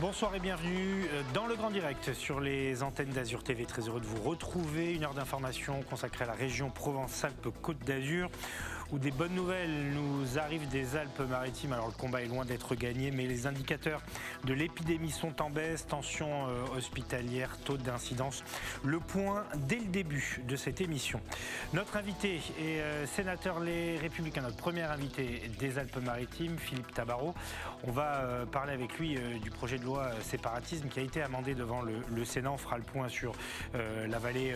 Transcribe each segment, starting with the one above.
Bonsoir et bienvenue dans le Grand Direct sur les antennes d'Azur TV. Très heureux de vous retrouver. Une heure d'information consacrée à la région Provence-Alpes-Côte d'Azur, où des bonnes nouvelles nous arrivent des Alpes-Maritimes. Alors le combat est loin d'être gagné, mais les indicateurs de l'épidémie sont en baisse. Tension hospitalière, taux d'incidence. Le point dès le début de cette émission. Notre invité est sénateur Les Républicains, notre premier invité des Alpes-Maritimes, Philippe Tabarot. On va parler avec lui du projet de loi séparatisme qui a été amendé devant le Sénat. On fera le point sur la vallée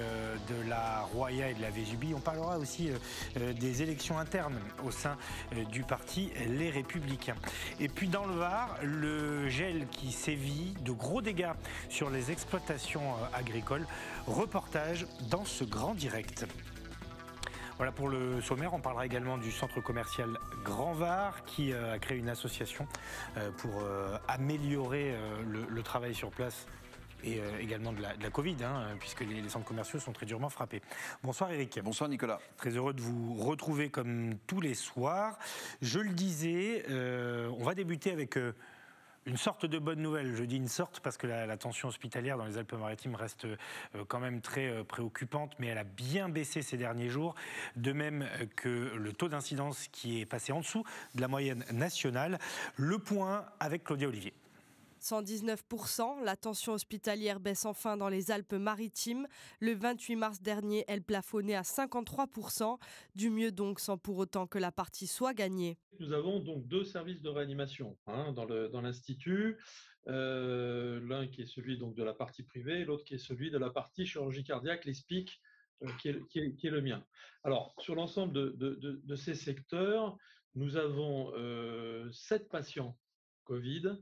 de la Roya et de la Vésubie. On parlera aussi des élections internes au sein du parti Les Républicains. Et puis dans le Var, le gel qui sévit, de gros dégâts sur les exploitations agricoles. Reportage dans ce Grand Direct. Voilà pour le sommaire. On parlera également du centre commercial Grand Var qui a créé une association pour améliorer le travail sur place et également de la Covid, puisque les centres commerciaux sont très durement frappés. Bonsoir Eric. Bonsoir Nicolas. Très heureux de vous retrouver comme tous les soirs. Je le disais, on va débuter avec une sorte de bonne nouvelle. Je dis une sorte parce que la tension hospitalière dans les Alpes-Maritimes reste quand même très préoccupante, mais elle a bien baissé ces derniers jours, de même que le taux d'incidence qui est passé en dessous de la moyenne nationale. Le point avec Claudia Olivier. 119%, la tension hospitalière baisse enfin dans les Alpes-Maritimes. Le 28 mars dernier, elle plafonnait à 53%. Du mieux donc, sans pour autant que la partie soit gagnée. Nous avons donc deux services de réanimation dans l'Institut. L'un qui est celui donc de la partie privée, l'autre qui est celui de la partie chirurgie cardiaque, les SPIC, qui est le mien. Alors, sur l'ensemble de ces secteurs, nous avons 7 patients Covid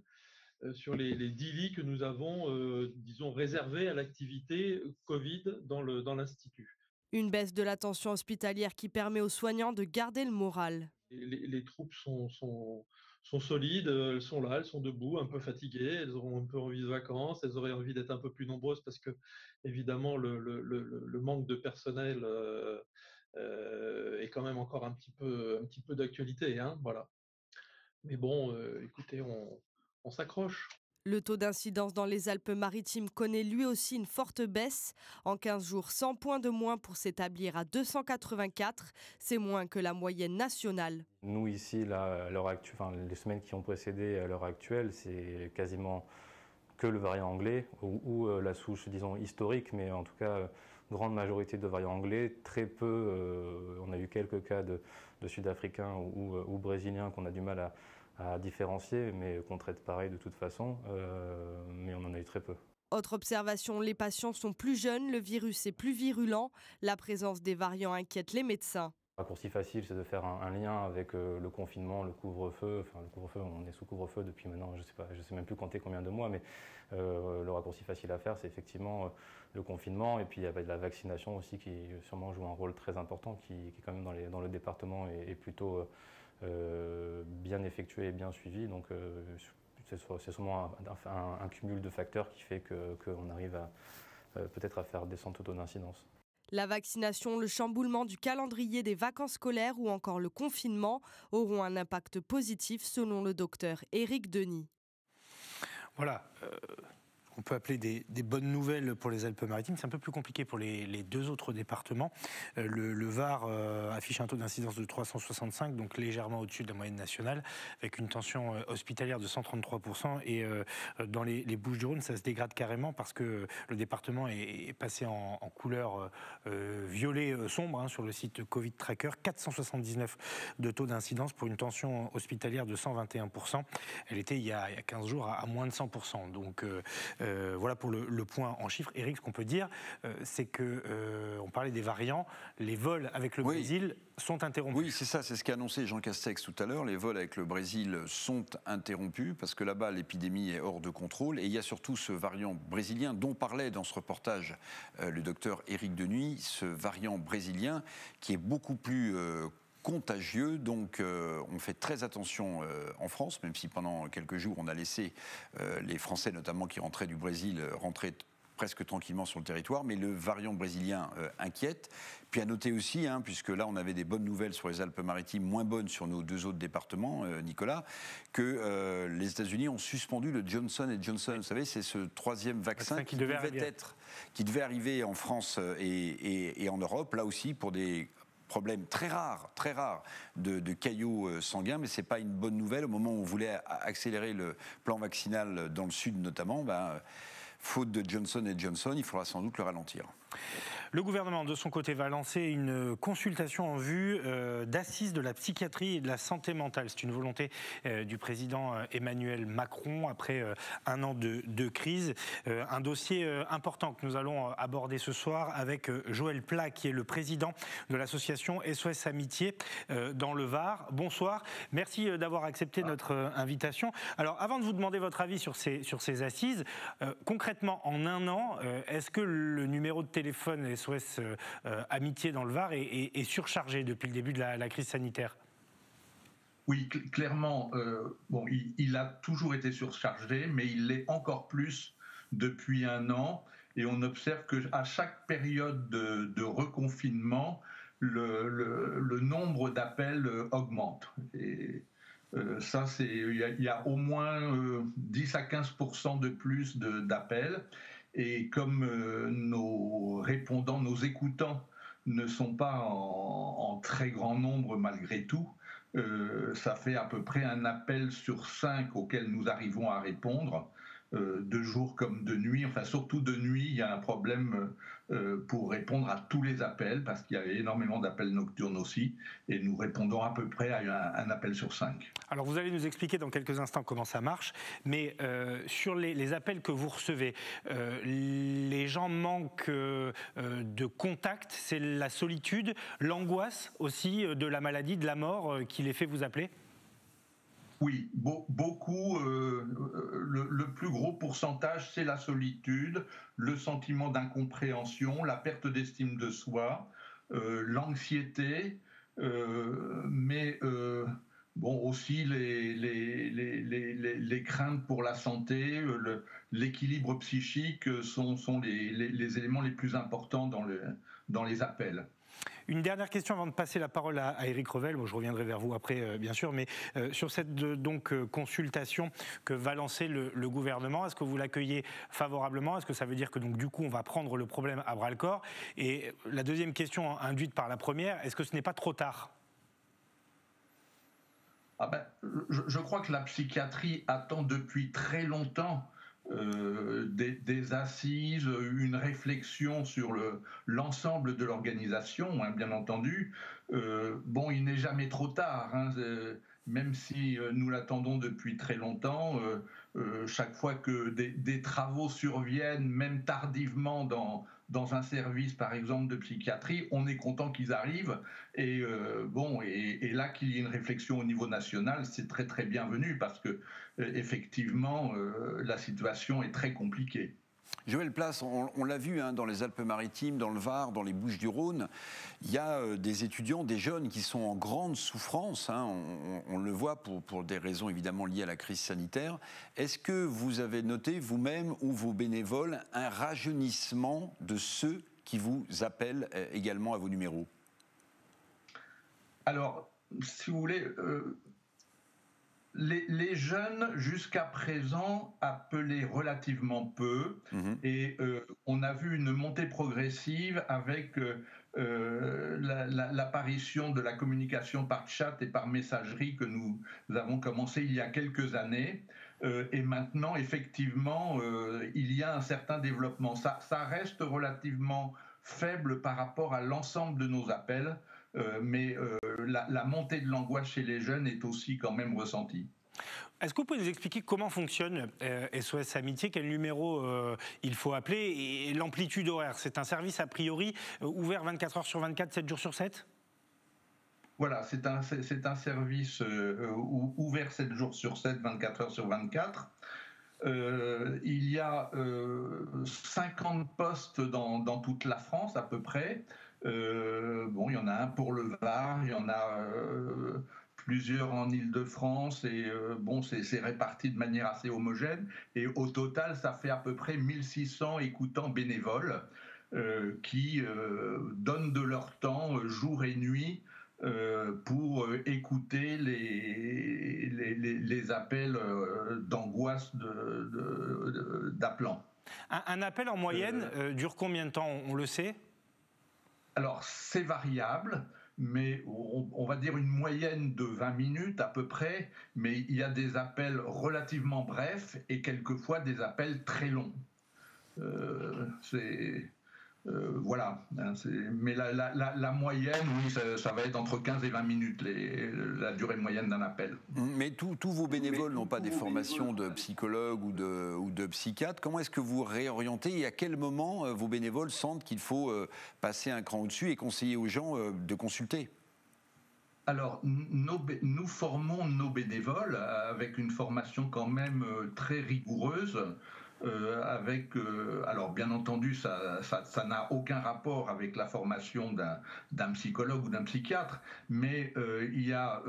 sur les 10 lits que nous avons, réservés à l'activité Covid dans l'Institut. Une baisse de la tension hospitalière qui permet aux soignants de garder le moral. Les troupes sont solides, elles sont là, elles sont debout, un peu fatiguées, elles auront un peu envie de vacances, elles auraient envie d'être un peu plus nombreuses parce que, évidemment, le manque de personnel est quand même encore un petit peu d'actualité. Voilà. Mais bon, écoutez, on s'accroche. Le taux d'incidence dans les Alpes-Maritimes connaît lui aussi une forte baisse. En 15 jours, 100 points de moins pour s'établir à 284. C'est moins que la moyenne nationale. Nous ici, là, à l'heure actuelle, les semaines qui ont précédé à l'heure actuelle, c'est quasiment que le variant anglais ou la souche, disons, historique, mais en tout cas, grande majorité de variants anglais. Très peu, on a eu quelques cas de Sud-Africains ou Brésiliens qu'on a du mal à différencier, mais qu'on traite pareil de toute façon, mais on en a eu très peu. Autre observation, les patients sont plus jeunes, le virus est plus virulent. La présence des variants inquiète les médecins. Un raccourci facile, c'est de faire un lien avec le confinement, le couvre-feu. Enfin, le couvre-feu, on est sous couvre-feu depuis maintenant, je sais même plus compter combien de mois, mais le raccourci facile à faire, c'est effectivement le confinement. Et puis il y a la vaccination aussi qui sûrement joue un rôle très important, qui est quand même dans le département est plutôt bien effectué et bien suivi. Donc c'est souvent un cumul de facteurs qui fait qu'on arrive peut-être à faire descendre le taux d'incidence. La vaccination, le chamboulement du calendrier des vacances scolaires ou encore le confinement auront un impact positif selon le docteur Éric Denis. Voilà. On peut appeler des bonnes nouvelles pour les Alpes-Maritimes. C'est un peu plus compliqué pour les deux autres départements. Le Var affiche un taux d'incidence de 365, donc légèrement au-dessus de la moyenne nationale, avec une tension hospitalière de 133%. Et dans les Bouches-du-Rhône, ça se dégrade carrément parce que le département est passé en couleur violet sombre sur le site Covid Tracker. 479 de taux d'incidence pour une tension hospitalière de 121%. Elle était il y a 15 jours à moins de 100%. Donc voilà pour le point en chiffres. Eric, ce qu'on peut dire, c'est que on parlait des variants, les vols avec le Brésil sont interrompus. Oui, c'est ça, c'est ce qu'a annoncé Jean Castex tout à l'heure. Les vols avec le Brésil sont interrompus parce que là-bas, l'épidémie est hors de contrôle. Et il y a surtout ce variant brésilien dont parlait dans ce reportage le docteur Éric Denis, ce variant brésilien qui est beaucoup plus contagieux, donc on fait très attention en France, même si pendant quelques jours on a laissé les Français notamment qui rentraient du Brésil rentrer presque tranquillement sur le territoire, mais le variant brésilien inquiète. Puis à noter aussi, puisque là on avait des bonnes nouvelles sur les Alpes-Maritimes, moins bonnes sur nos 2 autres départements, Nicolas, que les États-Unis ont suspendu le Johnson & Johnson. Vous savez, c'est ce 3e vaccin qui devait arriver en France et en Europe, là aussi pour des problèmes très rares de caillots sanguins, mais ce n'est pas une bonne nouvelle. Au moment où on voulait accélérer le plan vaccinal dans le sud notamment, faute de Johnson & Johnson, il faudra sans doute le ralentir. Le gouvernement, de son côté, va lancer une consultation en vue d'assises de la psychiatrie et de la santé mentale. C'est une volonté du président Emmanuel Macron après un an de crise. Un dossier important que nous allons aborder ce soir avec Joël Pla, qui est le président de l'association SOS Amitié dans le Var. Bonsoir, merci d'avoir accepté notre invitation. Alors, avant de vous demander votre avis sur ces assises, concrètement, en un an, est-ce que le numéro de téléphone SOS Amitié dans le Var est surchargé depuis le début de la crise sanitaire? Oui, clairement, il a toujours été surchargé, mais il l'est encore plus depuis un an. Et on observe qu'à chaque période de reconfinement, le nombre d'appels augmente. Et ça, il y a au moins 10 à 15% de plus d'appels. Et comme nos répondants, nos écoutants ne sont pas en très grand nombre malgré tout, ça fait à peu près un appel sur 5 auquel nous arrivons à répondre, de jour comme de nuit. Enfin, surtout de nuit, il y a un problème pour répondre à tous les appels, parce qu'il y a énormément d'appels nocturnes aussi, et nous répondons à peu près à un appel sur 5. Alors vous allez nous expliquer dans quelques instants comment ça marche, mais sur les appels que vous recevez, les gens manquent de contact, c'est la solitude, l'angoisse aussi de la maladie, de la mort qui les fait vous appeler? Oui, beaucoup. Le plus gros pourcentage, c'est la solitude, le sentiment d'incompréhension, la perte d'estime de soi, l'anxiété, mais aussi les craintes pour la santé, l'équilibre psychique sont les éléments les plus importants dans les appels. Une dernière question avant de passer la parole à Éric Revel. Bon, je reviendrai vers vous après, bien sûr, mais sur cette consultation que va lancer le gouvernement, est-ce que vous l'accueillez favorablement? Est-ce que ça veut dire que du coup on va prendre le problème à bras-le-corps? Et la deuxième question induite par la première, est-ce que ce n'est pas trop tard? Je crois que la psychiatrie attend depuis très longtemps des assises, une réflexion sur l'ensemble de l'organisation, bien entendu. Il n'est jamais trop tard, même si nous l'attendons depuis très longtemps. Chaque fois que des travaux surviennent, même tardivement dans un service, par exemple, de psychiatrie, on est content qu'ils arrivent. Et là, qu'il y ait une réflexion au niveau national, c'est très très bienvenu, parce que effectivement, la situation est très compliquée. Joël Pla, on l'a vu dans les Alpes-Maritimes, dans le Var, dans les Bouches-du-Rhône, il y a des étudiants, des jeunes qui sont en grande souffrance, on le voit pour des raisons évidemment liées à la crise sanitaire. Est-ce que vous avez noté vous-même ou vos bénévoles un rajeunissement de ceux qui vous appellent également à vos numéros? Alors, si vous voulez... Les jeunes, jusqu'à présent, appelaient relativement peu, et on a vu une montée progressive avec l'apparition de la communication par chat et par messagerie que nous avons commencé il y a quelques années. Et maintenant, effectivement, il y a un certain développement. Ça reste relativement faible par rapport à l'ensemble de nos appels, mais la montée de l'angoisse chez les jeunes est aussi quand même ressentie. Est-ce que vous pouvez nous expliquer comment fonctionne SOS Amitié, quel numéro il faut appeler et l'amplitude horaire? C'est un service a priori ouvert 24 heures sur 24, 7 jours sur 7? Voilà, c'est un service ouvert 7 jours sur 7, 24 heures sur 24. Il y a 50 postes dans toute la France à peu près. Il y en a un pour le Var, il y en a plusieurs en Île-de-France, et bon, c'est réparti de manière assez homogène. Et au total, ça fait à peu près 1600 écoutants bénévoles qui donnent de leur temps jour et nuit pour écouter les appels d'angoisse d'appelants. Un appel en moyenne dure combien de temps, on le sait? Alors, c'est variable, mais on va dire une moyenne de 20 minutes à peu près, mais il y a des appels relativement brefs et quelquefois des appels très longs. Voilà, mais la moyenne, oui, ça va être entre 15 et 20 minutes, la durée moyenne d'un appel. Mais tous vos bénévoles n'ont pas des formations de psychologue ou de psychiatre. Comment est-ce que vous réorientez et à quel moment vos bénévoles sentent qu'il faut passer un cran au-dessus et conseiller aux gens de consulter ? Alors, nous formons nos bénévoles avec une formation quand même très rigoureuse. Alors bien entendu, ça n'a aucun rapport avec la formation d'un psychologue ou d'un psychiatre, mais il y a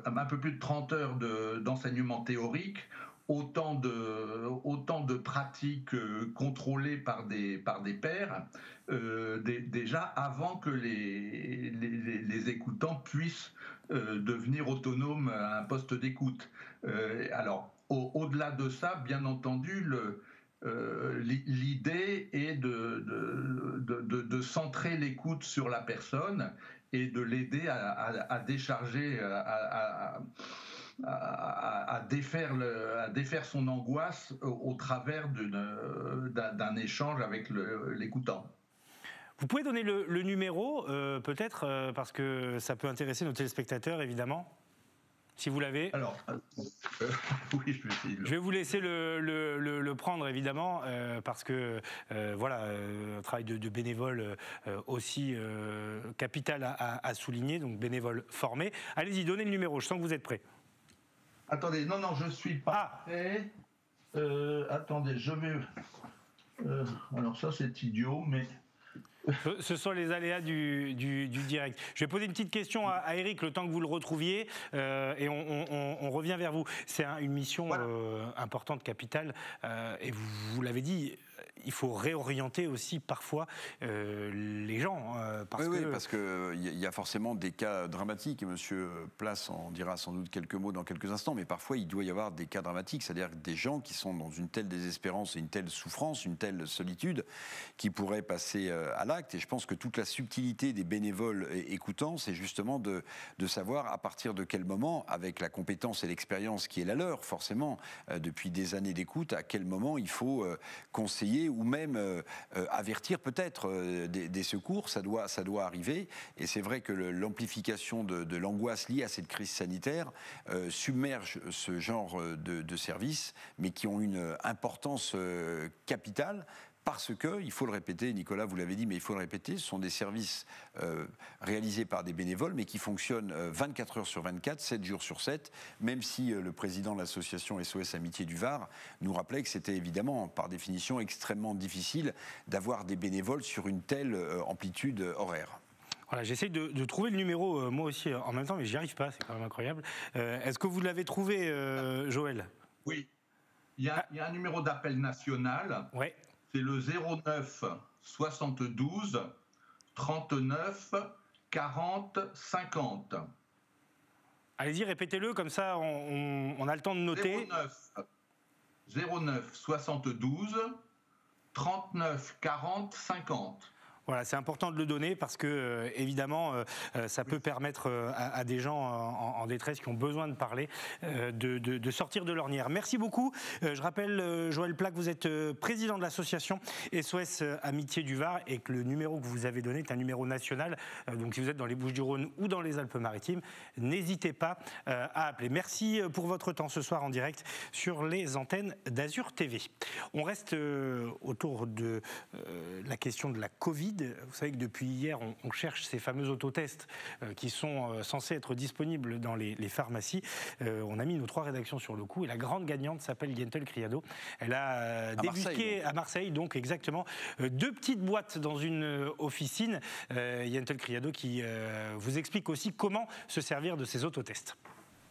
un peu plus de 30 heures d'enseignement théorique, autant de pratiques contrôlées par des pairs, déjà avant que les écoutants puissent devenir autonomes à un poste d'écoute. Alors, au-delà de ça, bien entendu, l'idée est de centrer l'écoute sur la personne et de l'aider à décharger, à défaire son angoisse au travers d'un échange avec l'écoutant. Vous pouvez donner le numéro, peut-être, parce que ça peut intéresser nos téléspectateurs, évidemment, si vous l'avez. Alors, oui, je vais essayer. Je vais vous laisser le prendre, évidemment, parce que, voilà, un travail de bénévole aussi capital à souligner, donc bénévole formé. Allez-y, donnez le numéro, je sens que vous êtes prêts. Attendez, non, je ne suis pas prêt. Attendez, je vais... alors ça, c'est idiot, mais... Ce sont les aléas du direct. Je vais poser une petite question à Eric, le temps que vous le retrouviez, et on revient vers vous. C'est une mission importante, capitale, et vous l'avez dit, il faut réorienter aussi parfois les gens. Parce qu'il y a forcément des cas dramatiques, et M. Place en dira sans doute quelques mots dans quelques instants, mais parfois il doit y avoir des cas dramatiques, c'est-à-dire des gens qui sont dans une telle désespérance et une telle souffrance, une telle solitude, qui pourraient passer à l'acte. Et je pense que toute la subtilité des bénévoles écoutants, c'est justement de savoir à partir de quel moment, avec la compétence et l'expérience qui est la leur, forcément, depuis des années d'écoute, à quel moment il faut conseiller ou même avertir peut-être des secours, ça doit arriver. Et c'est vrai que l'amplification de l'angoisse liée à cette crise sanitaire submerge ce genre de services, mais qui ont une importance capitale. Parce que, il faut le répéter, Nicolas, vous l'avez dit, mais il faut le répéter, ce sont des services réalisés par des bénévoles, mais qui fonctionnent 24 heures sur 24, 7 jours sur 7, même si le président de l'association SOS Amitié du Var nous rappelait que c'était évidemment, par définition, extrêmement difficile d'avoir des bénévoles sur une telle amplitude horaire. Voilà, j'essaie de trouver le numéro, moi aussi, en même temps, mais j'y arrive pas, c'est quand même incroyable. Est-ce que vous l'avez trouvé, Joël ? Oui, il y a un numéro d'appel national. Ouais. C'est le 09 72 39 40 50. Allez-y, répétez-le, comme ça on a le temps de noter. 09 72 39 40 50. Voilà, c'est important de le donner parce que, évidemment, ça peut permettre à des gens en détresse qui ont besoin de parler de sortir de l'ornière. Merci beaucoup. Je rappelle, Joël Plaque, vous êtes président de l'association SOS Amitié du Var et que le numéro que vous avez donné est un numéro national. Donc, si vous êtes dans les Bouches-du-Rhône ou dans les Alpes-Maritimes, n'hésitez pas à appeler. Merci pour votre temps ce soir en direct sur les antennes d'Azur TV. On reste autour de la question de la Covid. Covid. Vous savez que depuis hier, on cherche ces fameux autotests qui sont censés être disponibles dans les pharmacies. On a mis nos 3 rédactions sur le coup et la grande gagnante s'appelle Yentel Criado. Elle a débusqué à Marseille, donc exactement, 2 petites boîtes dans une officine. Yentel Criado qui vous explique aussi comment se servir de ces autotests.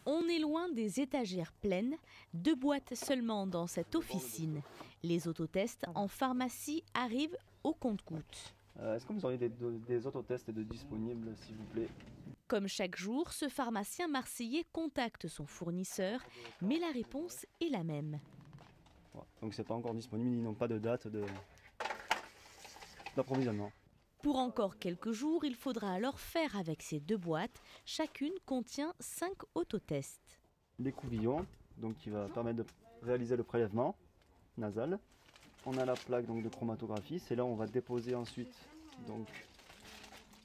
On est loin des étagères pleines, 2 boîtes seulement dans cette officine. Les autotests en pharmacie arrivent au compte-gouttes. Est-ce que vous auriez des autotests disponibles, s'il vous plaît ? Comme chaque jour, ce pharmacien marseillais contacte son fournisseur, mais la réponse est la même. Donc c'est pas encore disponible, ils n'ont pas de date d'approvisionnement. Pour encore quelques jours, il faudra alors faire avec ces 2 boîtes. Chacune contient 5 autotests. L'écouvillon, donc qui va permettre de réaliser le prélèvement nasal. On a la plaque donc, de chromatographie, c'est là où on va déposer ensuite donc,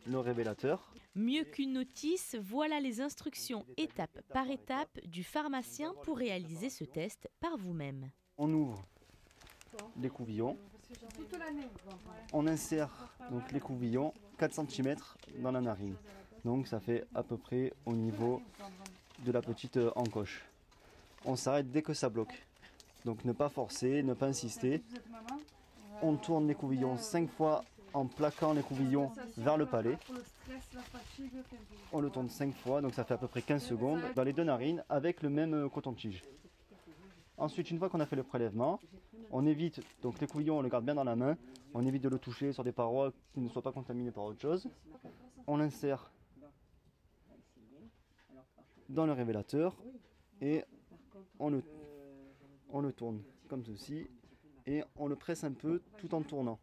le révélateur. Mieux qu'une notice, voilà les instructions étape par étape du pharmacien pour réaliser ce test par vous-même. On ouvre l'écouvillon. On insère donc l'écouvillon 4 cm dans la narine. Donc ça fait à peu près au niveau de la petite encoche. On s'arrête dès que ça bloque. Donc ne pas forcer, ne pas insister. On tourne l'écouvillon 5 fois en plaquant l'écouvillon vers le palais. On le tourne 5 fois, donc ça fait à peu près 15 secondes dans les 2 narines avec le même coton-tige. Ensuite, une fois qu'on a fait le prélèvement, on évite, donc l'écouvillon on le garde bien dans la main, on évite de le toucher sur des parois qui ne soient pas contaminées par autre chose. On l'insère dans le révélateur et on le tourne comme ceci et on le presse un peu tout en tournant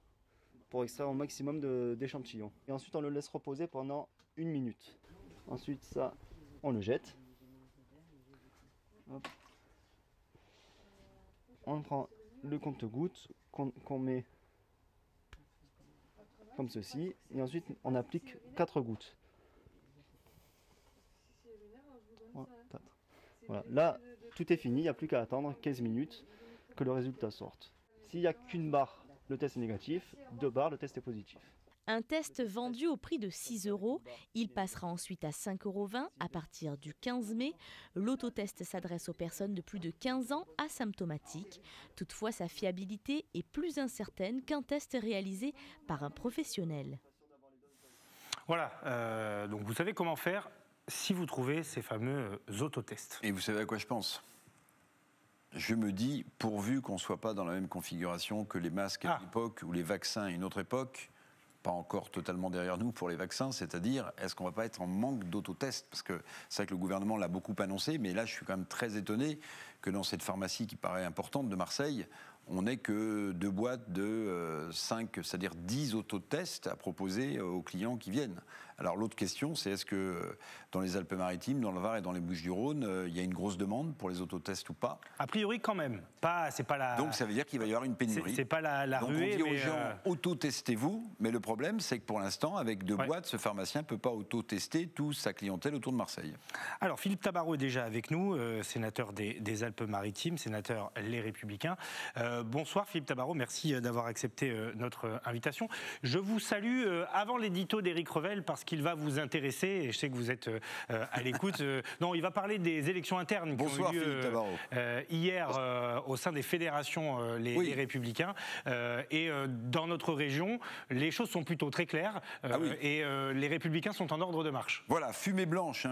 pour extraire au maximum d'échantillons. Et ensuite on le laisse reposer pendant 1 minute. Ensuite ça, on le jette. Hop. On prend le compte-gouttes qu'on met comme ceci et ensuite on applique 4 gouttes. Voilà. Là, tout est fini, il n'y a plus qu'à attendre 15 minutes que le résultat sorte. S'il n'y a qu'une barre, le test est négatif, 2 barres, le test est positif. Un test vendu au prix de 6 €. Il passera ensuite à 5,20 € à partir du 15 mai. L'autotest s'adresse aux personnes de plus de 15 ans asymptomatiques. Toutefois, sa fiabilité est plus incertaine qu'un test réalisé par un professionnel. Voilà, donc vous savez comment faire si vous trouvez ces fameux autotests. Et vous savez à quoi je pense ? Je me dis, pourvu qu'on ne soit pas dans la même configuration que les masques à une époque ou les vaccins à une autre époque, pas encore totalement derrière nous pour les vaccins, c'est-à-dire, est-ce qu'on ne va pas être en manque d'autotests ? Parce que c'est vrai que le gouvernement l'a beaucoup annoncé, mais là, je suis quand même très étonné que dans cette pharmacie qui paraît importante de Marseille, on n'ait que 2 boîtes de 5, c'est-à-dire 10 autotests à proposer aux clients qui viennent. Alors l'autre question, c'est est-ce que dans les Alpes-Maritimes, dans le Var et dans les Bouches-du-Rhône, il y a une grosse demande pour les autotests ou pas ? A priori quand même. C'est pas la... Donc ça veut dire qu'il va y avoir une pénurie. C'est pas la donc ruée, on dit aux gens, autotestez-vous, mais le problème c'est que pour l'instant, avec 2 boîtes, ce pharmacien ne peut pas autotester toute sa clientèle autour de Marseille. Alors Philippe Tabarot est déjà avec nous, sénateur des Alpes-Maritimes, sénateur Les Républicains. Bonsoir Philippe Tabarot, merci d'avoir accepté notre invitation. Je vous salue avant l'édito d'Éric Revel parce qu'il va vous intéresser et je sais que vous êtes à l'écoute. Non, il va parler des élections internes qui ont eu lieu hier au sein des fédérations les Républicains. Et dans notre région, les choses sont plutôt très claires et les Républicains sont en ordre de marche. Voilà, fumée blanche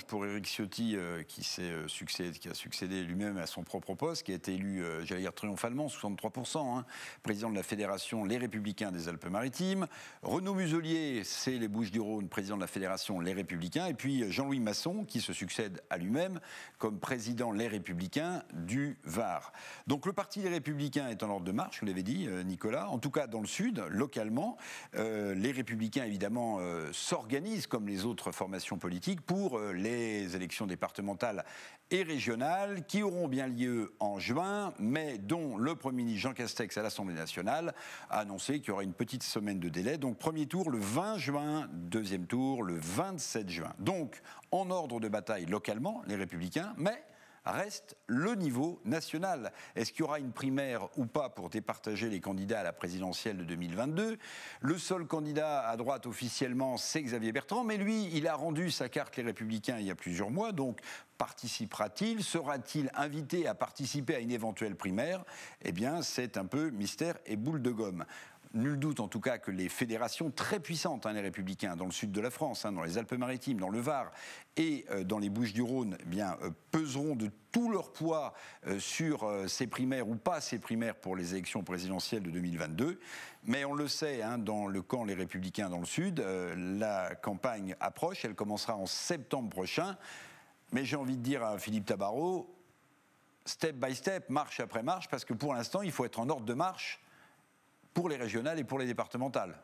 pour Éric Ciotti qui a succédé lui-même à son propre poste, qui a été élu, j'allais dire triomphalement, 63%, président de la fédération Les Républicains des Alpes-Maritimes. Renaud Muselier, c'est les Bouches-du-Rhône, président de la fédération Les Républicains. Et puis Jean-Louis Masson, qui se succède à lui-même comme président Les Républicains du Var. Donc le parti Les Républicains est en ordre de marche, vous l'avez dit, Nicolas. En tout cas, dans le Sud, localement, les Républicains, évidemment, s'organisent comme les autres formations politiques pour les élections départementales et régionales qui auront bien lieu en juin, mais dont le Premier ministre Jean Castex à l'Assemblée nationale a annoncé qu'il y aura une petite semaine de délai. Donc premier tour le 20 juin, deuxième tour le 27 juin. Donc en ordre de bataille localement, les Républicains, mais reste le niveau national. Est-ce qu'il y aura une primaire ou pas pour départager les candidats à la présidentielle de 2022 ? Le seul candidat à droite officiellement, c'est Xavier Bertrand, mais lui, il a rendu sa carte Les Républicains il y a plusieurs mois, donc participera-t-il ? Sera-t-il invité à participer à une éventuelle primaire ? Eh bien, c'est un peu mystère et boule de gomme. Nul doute en tout cas que les fédérations très puissantes, les Républicains, dans le sud de la France, dans les Alpes-Maritimes, dans le Var et dans les Bouches-du-Rhône, peseront de tout leur poids sur ces primaires ou pas ces primaires pour les élections présidentielles de 2022. Mais on le sait, dans le camp Les Républicains dans le sud, la campagne approche, elle commencera en septembre prochain. Mais j'ai envie de dire à Philippe Tabarot, step by step, marche après marche, parce que pour l'instant, il faut être en ordre de marche pour les régionales et pour les départementales.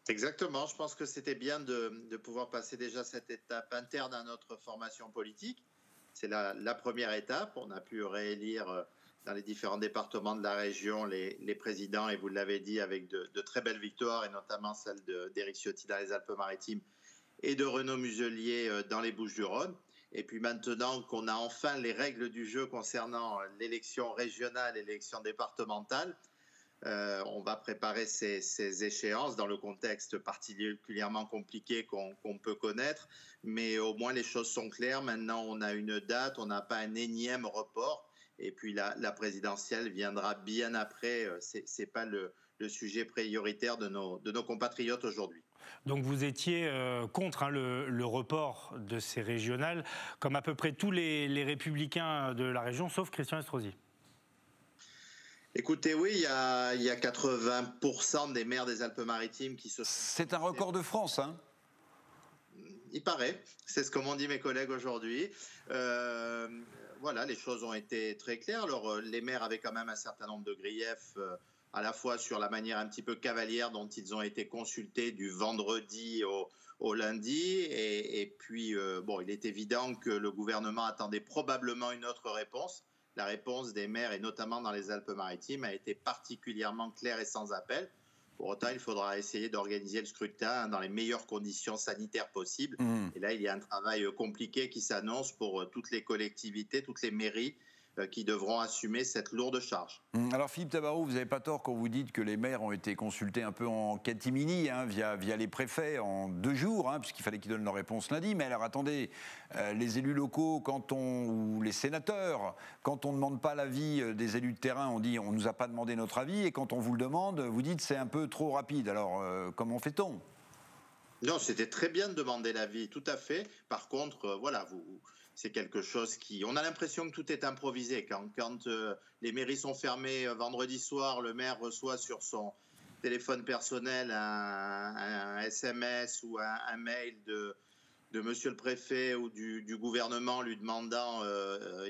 Exactement, je pense que c'était bien de pouvoir passer déjà cette étape interne à notre formation politique. C'est la première étape. On a pu réélire dans les différents départements de la région les présidents, et vous l'avez dit, avec de très belles victoires, et notamment celle d'Éric Ciotti dans les Alpes-Maritimes et de Renaud Muselier dans les Bouches-du-Rhône. Et puis maintenant qu'on a enfin les règles du jeu concernant l'élection régionale et l'élection départementale, on va préparer ces échéances dans le contexte particulièrement compliqué qu'on peut connaître, mais au moins les choses sont claires. Maintenant, on a une date, on n'a pas un énième report, et puis la présidentielle viendra bien après. C'est pas le sujet prioritaire de nos compatriotes aujourd'hui. Donc vous étiez contre le report de ces régionales, comme à peu près tous les républicains de la région, sauf Christian Estrosi. Écoutez, oui, il y a 80% des maires des Alpes-Maritimes qui se sont... C'est un record de France, Il paraît, c'est ce que m'ont dit mes collègues aujourd'hui. Voilà, les choses ont été très claires. Alors, les maires avaient quand même un certain nombre de griefs, à la fois sur la manière un petit peu cavalière dont ils ont été consultés du vendredi au lundi. Et puis, il est évident que le gouvernement attendait probablement une autre réponse. La réponse des maires, et notamment dans les Alpes-Maritimes, a été particulièrement claire et sans appel. Pour autant, il faudra essayer d'organiser le scrutin dans les meilleures conditions sanitaires possibles. Et là, il y a un travail compliqué qui s'annonce pour toutes les collectivités, toutes les mairies qui devront assumer cette lourde charge. Alors Philippe Tabarot, vous n'avez pas tort quand vous dites que les maires ont été consultés un peu en catimini, via les préfets en 2 jours, puisqu'il fallait qu'ils donnent leur réponse lundi. Mais alors attendez, les élus locaux, ou les sénateurs, quand on ne demande pas l'avis des élus de terrain, on dit on ne nous a pas demandé notre avis, et quand on vous le demande, vous dites c'est un peu trop rapide. Alors comment fait-on ? Non, c'était très bien de demander l'avis, tout à fait. Par contre, c'est quelque chose on a l'impression que tout est improvisé. Quand les mairies sont fermées vendredi soir, le maire reçoit sur son téléphone personnel un SMS ou un mail de monsieur le préfet ou du gouvernement lui demandant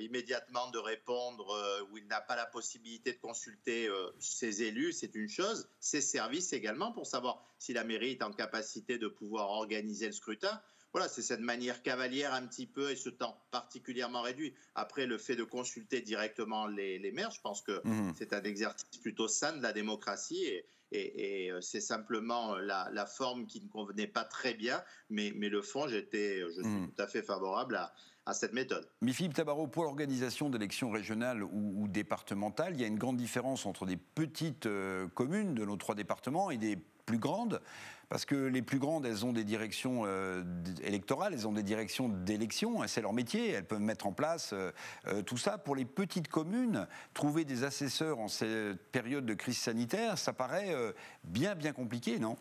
immédiatement de répondre, où il n'a pas la possibilité de consulter ses élus, c'est une chose. Ses services également, pour savoir si la mairie est en capacité de pouvoir organiser le scrutin. Voilà, c'est cette manière cavalière un petit peu, et ce temps particulièrement réduit. Après, le fait de consulter directement les maires, je pense que c'est un exercice plutôt sain de la démocratie, et c'est simplement la forme qui ne convenait pas très bien, mais le fond, je suis tout à fait favorable à cette méthode. Mais Philippe Tabarot, pour l'organisation d'élections régionales ou départementales, il y a une grande différence entre des petites communes de nos 3 départements et des plus grandes, parce que les plus grandes, elles ont des directions électorales, elles ont des directions d'élection, c'est leur métier, elles peuvent mettre en place tout ça. Pour les petites communes, trouver des assesseurs en cette période de crise sanitaire, ça paraît bien compliqué, non ?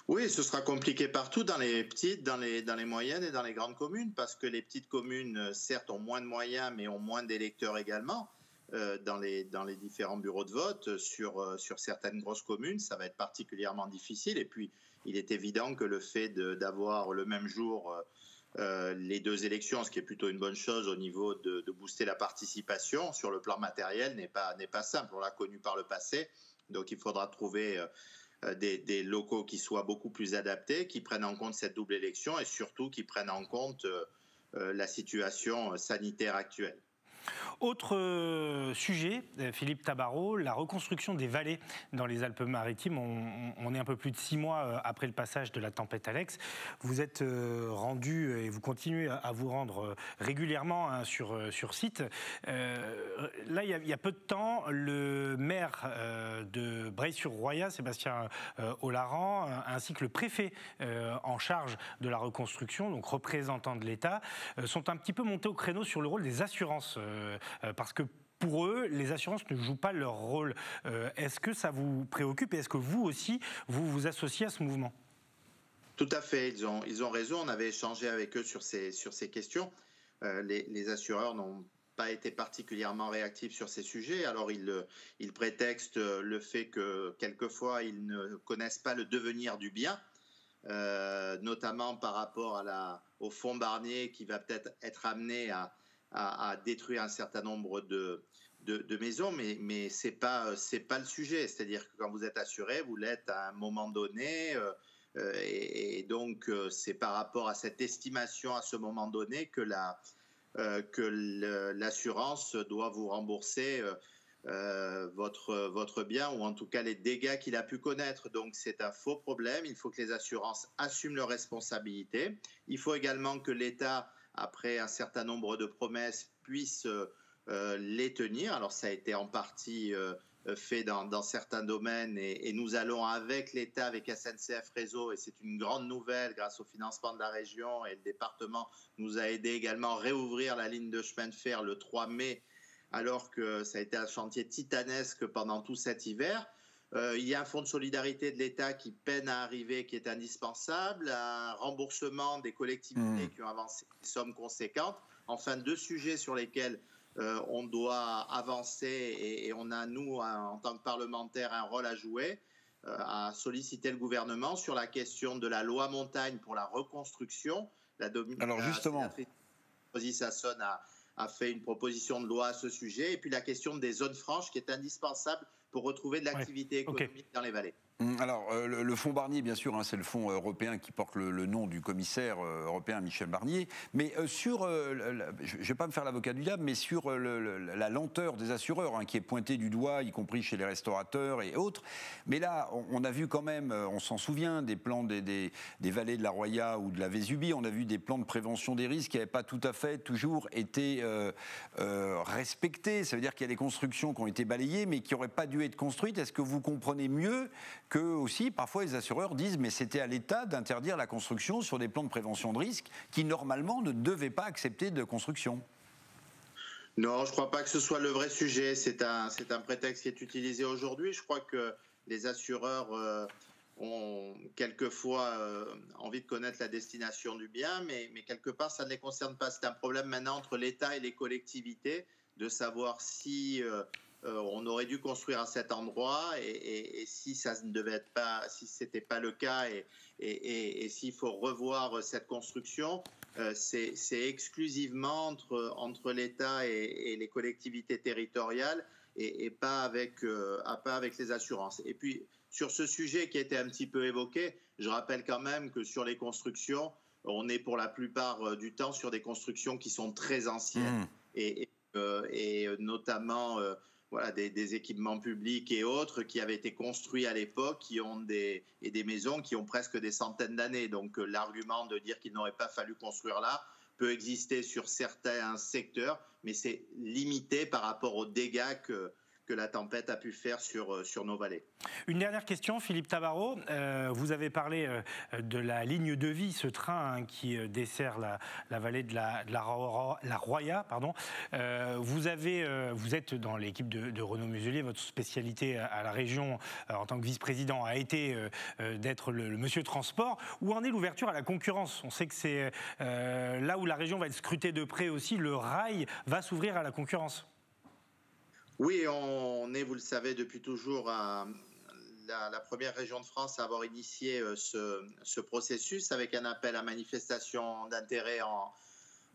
Oui, ce sera compliqué partout, dans les petites, dans les moyennes et dans les grandes communes, parce que les petites communes, certes, ont moins de moyens, mais ont moins d'électeurs également. Dans les différents bureaux de vote, sur certaines grosses communes, ça va être particulièrement difficile. Et puis, il est évident que le fait d'avoir le même jour les 2 élections, ce qui est plutôt une bonne chose au niveau de booster la participation sur le plan matériel, n'est pas simple. On l'a connu par le passé, donc il faudra trouver des locaux qui soient beaucoup plus adaptés, qui prennent en compte cette double élection, et surtout qui prennent en compte la situation sanitaire actuelle. Autre sujet, Philippe Tabarot, la reconstruction des vallées dans les Alpes-Maritimes. On est un peu plus de 6 mois après le passage de la tempête Alex. Vous êtes rendu et vous continuez à vous rendre régulièrement sur site. Là, il y a peu de temps, le maire de Breil-sur-Roya, Sébastien Olaran, ainsi que le préfet en charge de la reconstruction, donc représentant de l'État, sont un petit peu montés au créneau sur le rôle des assurances. Parce que pour eux, les assurances ne jouent pas leur rôle. Est-ce que ça vous préoccupe et est-ce que vous aussi, vous vous associez à ce mouvement ? Tout à fait, ils ont raison. On avait échangé avec eux sur ces questions. Les assureurs n'ont pas été particulièrement réactifs sur ces sujets. Alors, ils prétextent le fait que, quelquefois, ils ne connaissent pas le devenir du bien, notamment par rapport au fonds Barnier qui va peut-être être amené à détruire un certain nombre de maisons, mais c'est pas le sujet. C'est-à-dire que quand vous êtes assuré, vous l'êtes à un moment donné, et donc c'est par rapport à cette estimation à ce moment donné que l'assurance doit vous rembourser votre bien, ou en tout cas les dégâts qu'il a pu connaître. Donc c'est un faux problème. Il faut que les assurances assument leurs responsabilités. Il faut également que l'État, après un certain nombre de promesses, puisse les tenir. Alors ça a été en partie fait dans certains domaines, et nous allons avec l'État, avec SNCF Réseau, et c'est une grande nouvelle grâce au financement de la région, et le département nous a aidé également à réouvrir la ligne de chemin de fer le 3 mai, alors que ça a été un chantier titanesque pendant tout cet hiver. Il y a un fonds de solidarité de l'État qui peine à arriver, qui est indispensable, un remboursement des collectivités qui ont avancé des sommes conséquentes. Enfin, 2 sujets sur lesquels on doit avancer, et on a, nous, en tant que parlementaires, un rôle à jouer, à solliciter le gouvernement sur la question de la loi montagne pour la reconstruction. Alors justement, Sassone a fait une proposition de loi à ce sujet, et puis la question des zones franches qui est indispensable pour retrouver de l'activité économique dans les vallées. Alors, le fonds Barnier, bien sûr, c'est le fonds européen qui porte le nom du commissaire européen Michel Barnier. Mais je ne vais pas me faire l'avocat du diable, mais sur la lenteur des assureurs, qui est pointée du doigt, y compris chez les restaurateurs et autres. Mais là, on a vu quand même, on s'en souvient, des plans des vallées de la Roya ou de la Vésubie. On a vu des plans de prévention des risques qui n'avaient pas tout à fait toujours été respectés. Ça veut dire qu'il y a des constructions qui ont été balayées, mais qui n'auraient pas dû être construites. Est-ce que vous comprenez mieux que aussi, parfois, les assureurs disent mais c'était à l'État d'interdire la construction sur des plans de prévention de risque qui, normalement, ne devaient pas accepter de construction? Non, je ne crois pas que ce soit le vrai sujet. C'est un prétexte qui est utilisé aujourd'hui. Je crois que les assureurs ont quelquefois envie de connaître la destination du bien, mais quelque part, ça ne les concerne pas. C'est un problème maintenant entre l'État et les collectivités de savoir si on aurait dû construire à cet endroit, et si ça ne devait être pas, si c'était pas le cas, et s'il faut revoir cette construction, c'est exclusivement entre l'État et les collectivités territoriales, et pas avec les assurances. Et puis sur ce sujet qui a été un petit peu évoqué, je rappelle quand même que sur les constructions, on est pour la plupart du temps sur des constructions qui sont très anciennes, et notamment voilà, des équipements publics et autres qui avaient été construits à l'époque, qui ont des maisons qui ont presque des centaines d'années. Donc l'argument de dire qu'il n'aurait pas fallu construire là peut exister sur certains secteurs, mais c'est limité par rapport aux dégâts que la tempête a pu faire sur nos vallées. Une dernière question, Philippe Tabarot. Vous avez parlé de la ligne de vie, ce train qui dessert la vallée de la Roya. Pardon. Vous êtes dans l'équipe de Renaud Muselier. Votre spécialité à la région, en tant que vice-président, a été d'être le monsieur transport. Où en est l'ouverture à la concurrence? On sait que c'est là où la région va être scrutée de près aussi. Le rail va s'ouvrir à la concurrence. Oui, on est, vous le savez, depuis toujours la première région de France à avoir initié ce processus, avec un appel à manifestation d'intérêt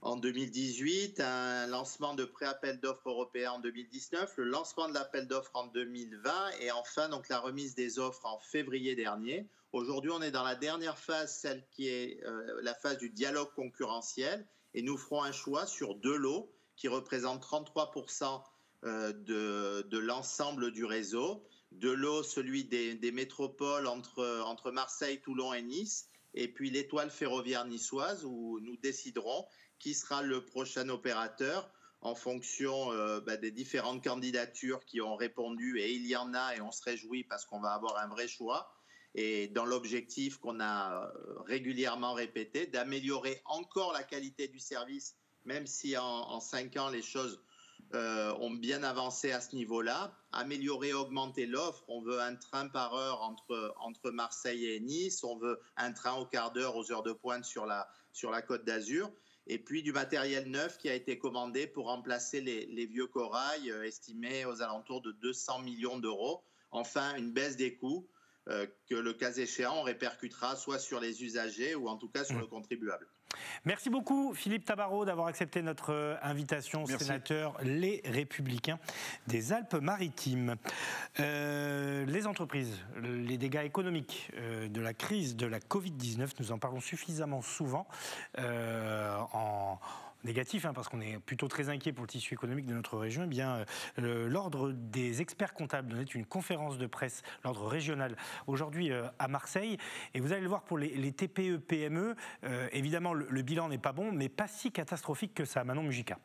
en 2018, un lancement de pré-appel d'offres européen en 2019, le lancement de l'appel d'offres en 2020, et enfin donc la remise des offres en février dernier. Aujourd'hui, on est dans la dernière phase, celle qui est la phase du dialogue concurrentiel, et nous ferons un choix sur 2 lots qui représente 33% de l'ensemble du réseau. De l'eau, celui des métropoles entre Marseille, Toulon et Nice, et puis l'étoile ferroviaire niçoise, où nous déciderons qui sera le prochain opérateur en fonction des différentes candidatures qui ont répondu, et il y en a, et on se réjouit parce qu'on va avoir un vrai choix, et dans l'objectif qu'on a régulièrement répété, d'améliorer encore la qualité du service, même si en 5 ans les choses ont bien avancé à ce niveau-là, améliorer, augmenter l'offre. On veut un train par heure entre Marseille et Nice, on veut un train au quart d'heure aux heures de pointe sur la Côte d'Azur, et puis du matériel neuf qui a été commandé pour remplacer les vieux corails estimés aux alentours de 200 millions d'euros. Enfin, une baisse des coûts que le cas échéant, on répercutera soit sur les usagers ou en tout cas sur le contribuable. Merci beaucoup Philippe Tabarot d'avoir accepté notre invitation. Merci. Sénateur Les Républicains des Alpes-Maritimes. Les entreprises, les dégâts économiques de la crise de la Covid-19, nous en parlons suffisamment souvent en négatif, parce qu'on est plutôt très inquiet pour le tissu économique de notre région. Eh bien, l'ordre des experts comptables donnait une conférence de presse, l'ordre régional, aujourd'hui à Marseille. Et vous allez le voir pour les TPE, PME, évidemment le bilan n'est pas bon, mais pas si catastrophique que ça. Manon Mujica.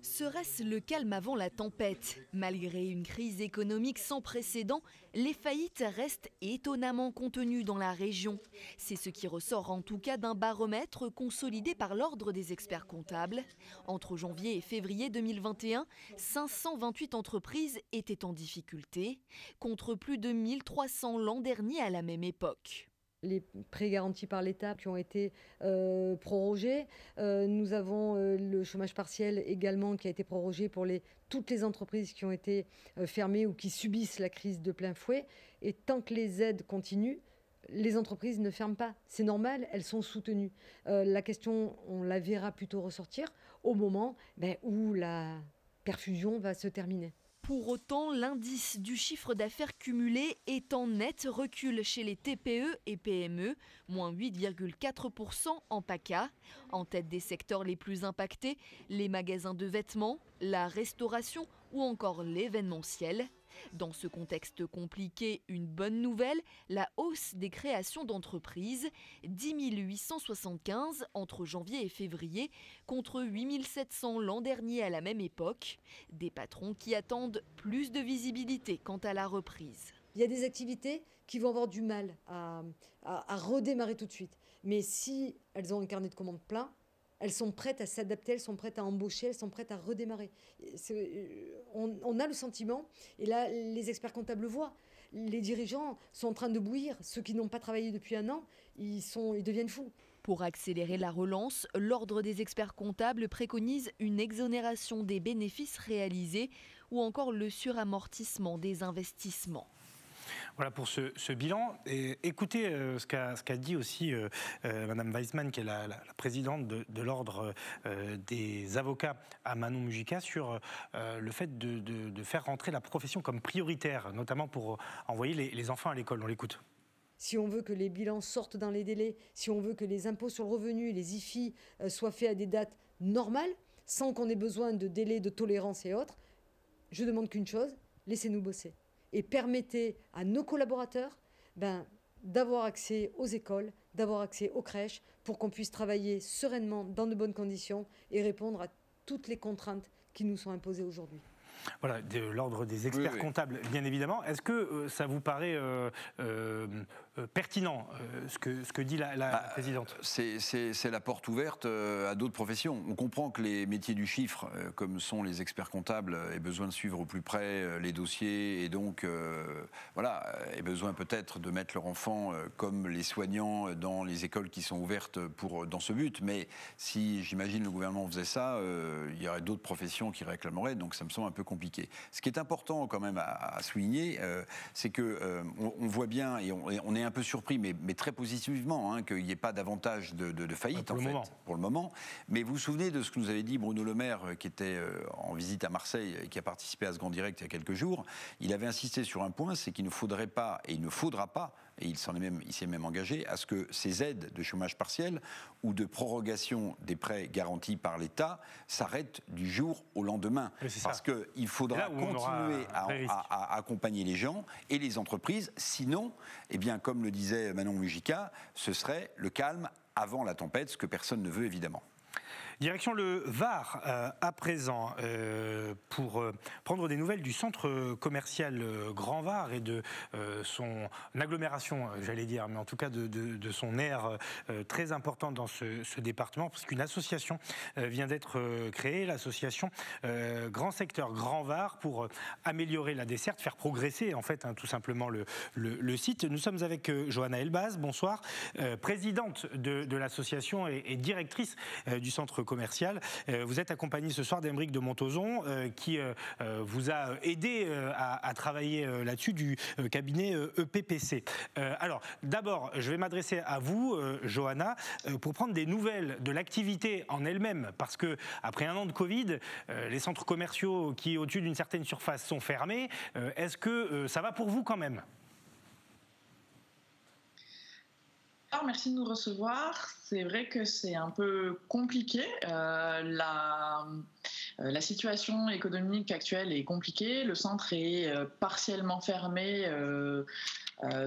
Serait-ce le calme avant la tempête? Malgré une crise économique sans précédent, les faillites restent étonnamment contenues dans la région. C'est ce qui ressort en tout cas d'un baromètre consolidé par l'Ordre des experts comptables. Entre janvier et février 2021, 528 entreprises étaient en difficulté, contre plus de 1300 l'an dernier à la même époque. Les prêts garantis par l'État qui ont été prorogés. Nous avons le chômage partiel également qui a été prorogé pour toutes les entreprises qui ont été fermées ou qui subissent la crise de plein fouet. Et tant que les aides continuent, les entreprises ne ferment pas. C'est normal, elles sont soutenues. La question, on la verra plutôt ressortir au moment où la perfusion va se terminer. Pour autant, l'indice du chiffre d'affaires cumulé est en net recul chez les TPE et PME, moins 8,4% en PACA. En tête des secteurs les plus impactés, les magasins de vêtements, la restauration ou encore l'événementiel. Dans ce contexte compliqué, une bonne nouvelle, la hausse des créations d'entreprises, 10 875 entre janvier et février, contre 8 700 l'an dernier à la même époque. Des patrons qui attendent plus de visibilité quant à la reprise. Il y a des activités qui vont avoir du mal à redémarrer tout de suite. Mais si elles ont un carnet de commandes plein, elles sont prêtes à s'adapter, elles sont prêtes à embaucher, elles sont prêtes à redémarrer. On a le sentiment, et là les experts comptables le voient, les dirigeants sont en train de bouillir. Ceux qui n'ont pas travaillé depuis un an, ils deviennent fous. Pour accélérer la relance, l'Ordre des experts comptables préconise une exonération des bénéfices réalisés ou encore le suramortissement des investissements. Voilà pour ce bilan. Et écoutez ce qu'a dit aussi Madame Weissmann, qui est la présidente de l'Ordre des avocats à Manon Mujica, sur le fait de faire rentrer la profession comme prioritaire, notamment pour envoyer les enfants à l'école. On l'écoute. Si on veut que les bilans sortent dans les délais, si on veut que les impôts sur le revenu, les IFI soient faits à des dates normales, sans qu'on ait besoin de délais de tolérance et autres, je demande qu'une chose, laissez-nous bosser. Et permettez à nos collaborateurs d'avoir accès aux écoles, d'avoir accès aux crèches, pour qu'on puisse travailler sereinement, dans de bonnes conditions, et répondre à toutes les contraintes qui nous sont imposées aujourd'hui. Voilà, de l'Ordre des experts comptables, bien évidemment. Est-ce que ça vous paraît pertinent, ce que dit la présidente? C'est la porte ouverte à d'autres professions. On comprend que les métiers du chiffre, comme sont les experts comptables, aient besoin de suivre au plus près les dossiers et donc aient besoin peut-être de mettre leurs enfants comme les soignants dans les écoles qui sont ouvertes dans ce but. Mais si, j'imagine, le gouvernement faisait ça, il y aurait d'autres professions qui réclameraient, donc ça me semble un peu compliqué. Ce qui est important quand même à souligner, c'est qu'on voit bien, et on est un peu surpris, mais très positivement, qu'il n'y ait pas davantage de faillites pour le moment. Mais vous vous souvenez de ce que nous avait dit Bruno Le Maire, qui était en visite à Marseille et qui a participé à ce Grand Direct il y a quelques jours. Il avait insisté sur un point, c'est qu'il ne faudrait pas, et il ne faudra pas, et il s'y est même engagé, à ce que ces aides de chômage partiel ou de prorogation des prêts garantis par l'État s'arrêtent du jour au lendemain. Parce qu'il faudra continuer à accompagner les gens et les entreprises. Sinon, eh bien, comme le disait Manon Mujica, ce serait le calme avant la tempête, ce que personne ne veut évidemment. Direction le Var à présent pour prendre des nouvelles du centre commercial Grand Var et de son agglomération, j'allais dire, mais en tout cas de son aire très importante dans ce département, parce qu'une association vient d'être créée, l'association Grand Secteur Grand Var, pour améliorer la desserte, faire progresser en fait tout simplement le site. Nous sommes avec Johanna Elbaz, bonsoir, présidente de l'association et directrice du centre commercial. Vous êtes accompagnée ce soir d'Aymeric de Montauzon qui vous a aidé à travailler là-dessus du cabinet EPPC. Alors d'abord, je vais m'adresser à vous, Johanna, pour prendre des nouvelles de l'activité en elle-même, parce que après un an de Covid, les centres commerciaux qui au-dessus d'une certaine surface sont fermés. Est-ce que ça va pour vous quand même ? Merci de nous recevoir. C'est vrai que c'est un peu compliqué. La situation économique actuelle est compliquée. Le centre est partiellement fermé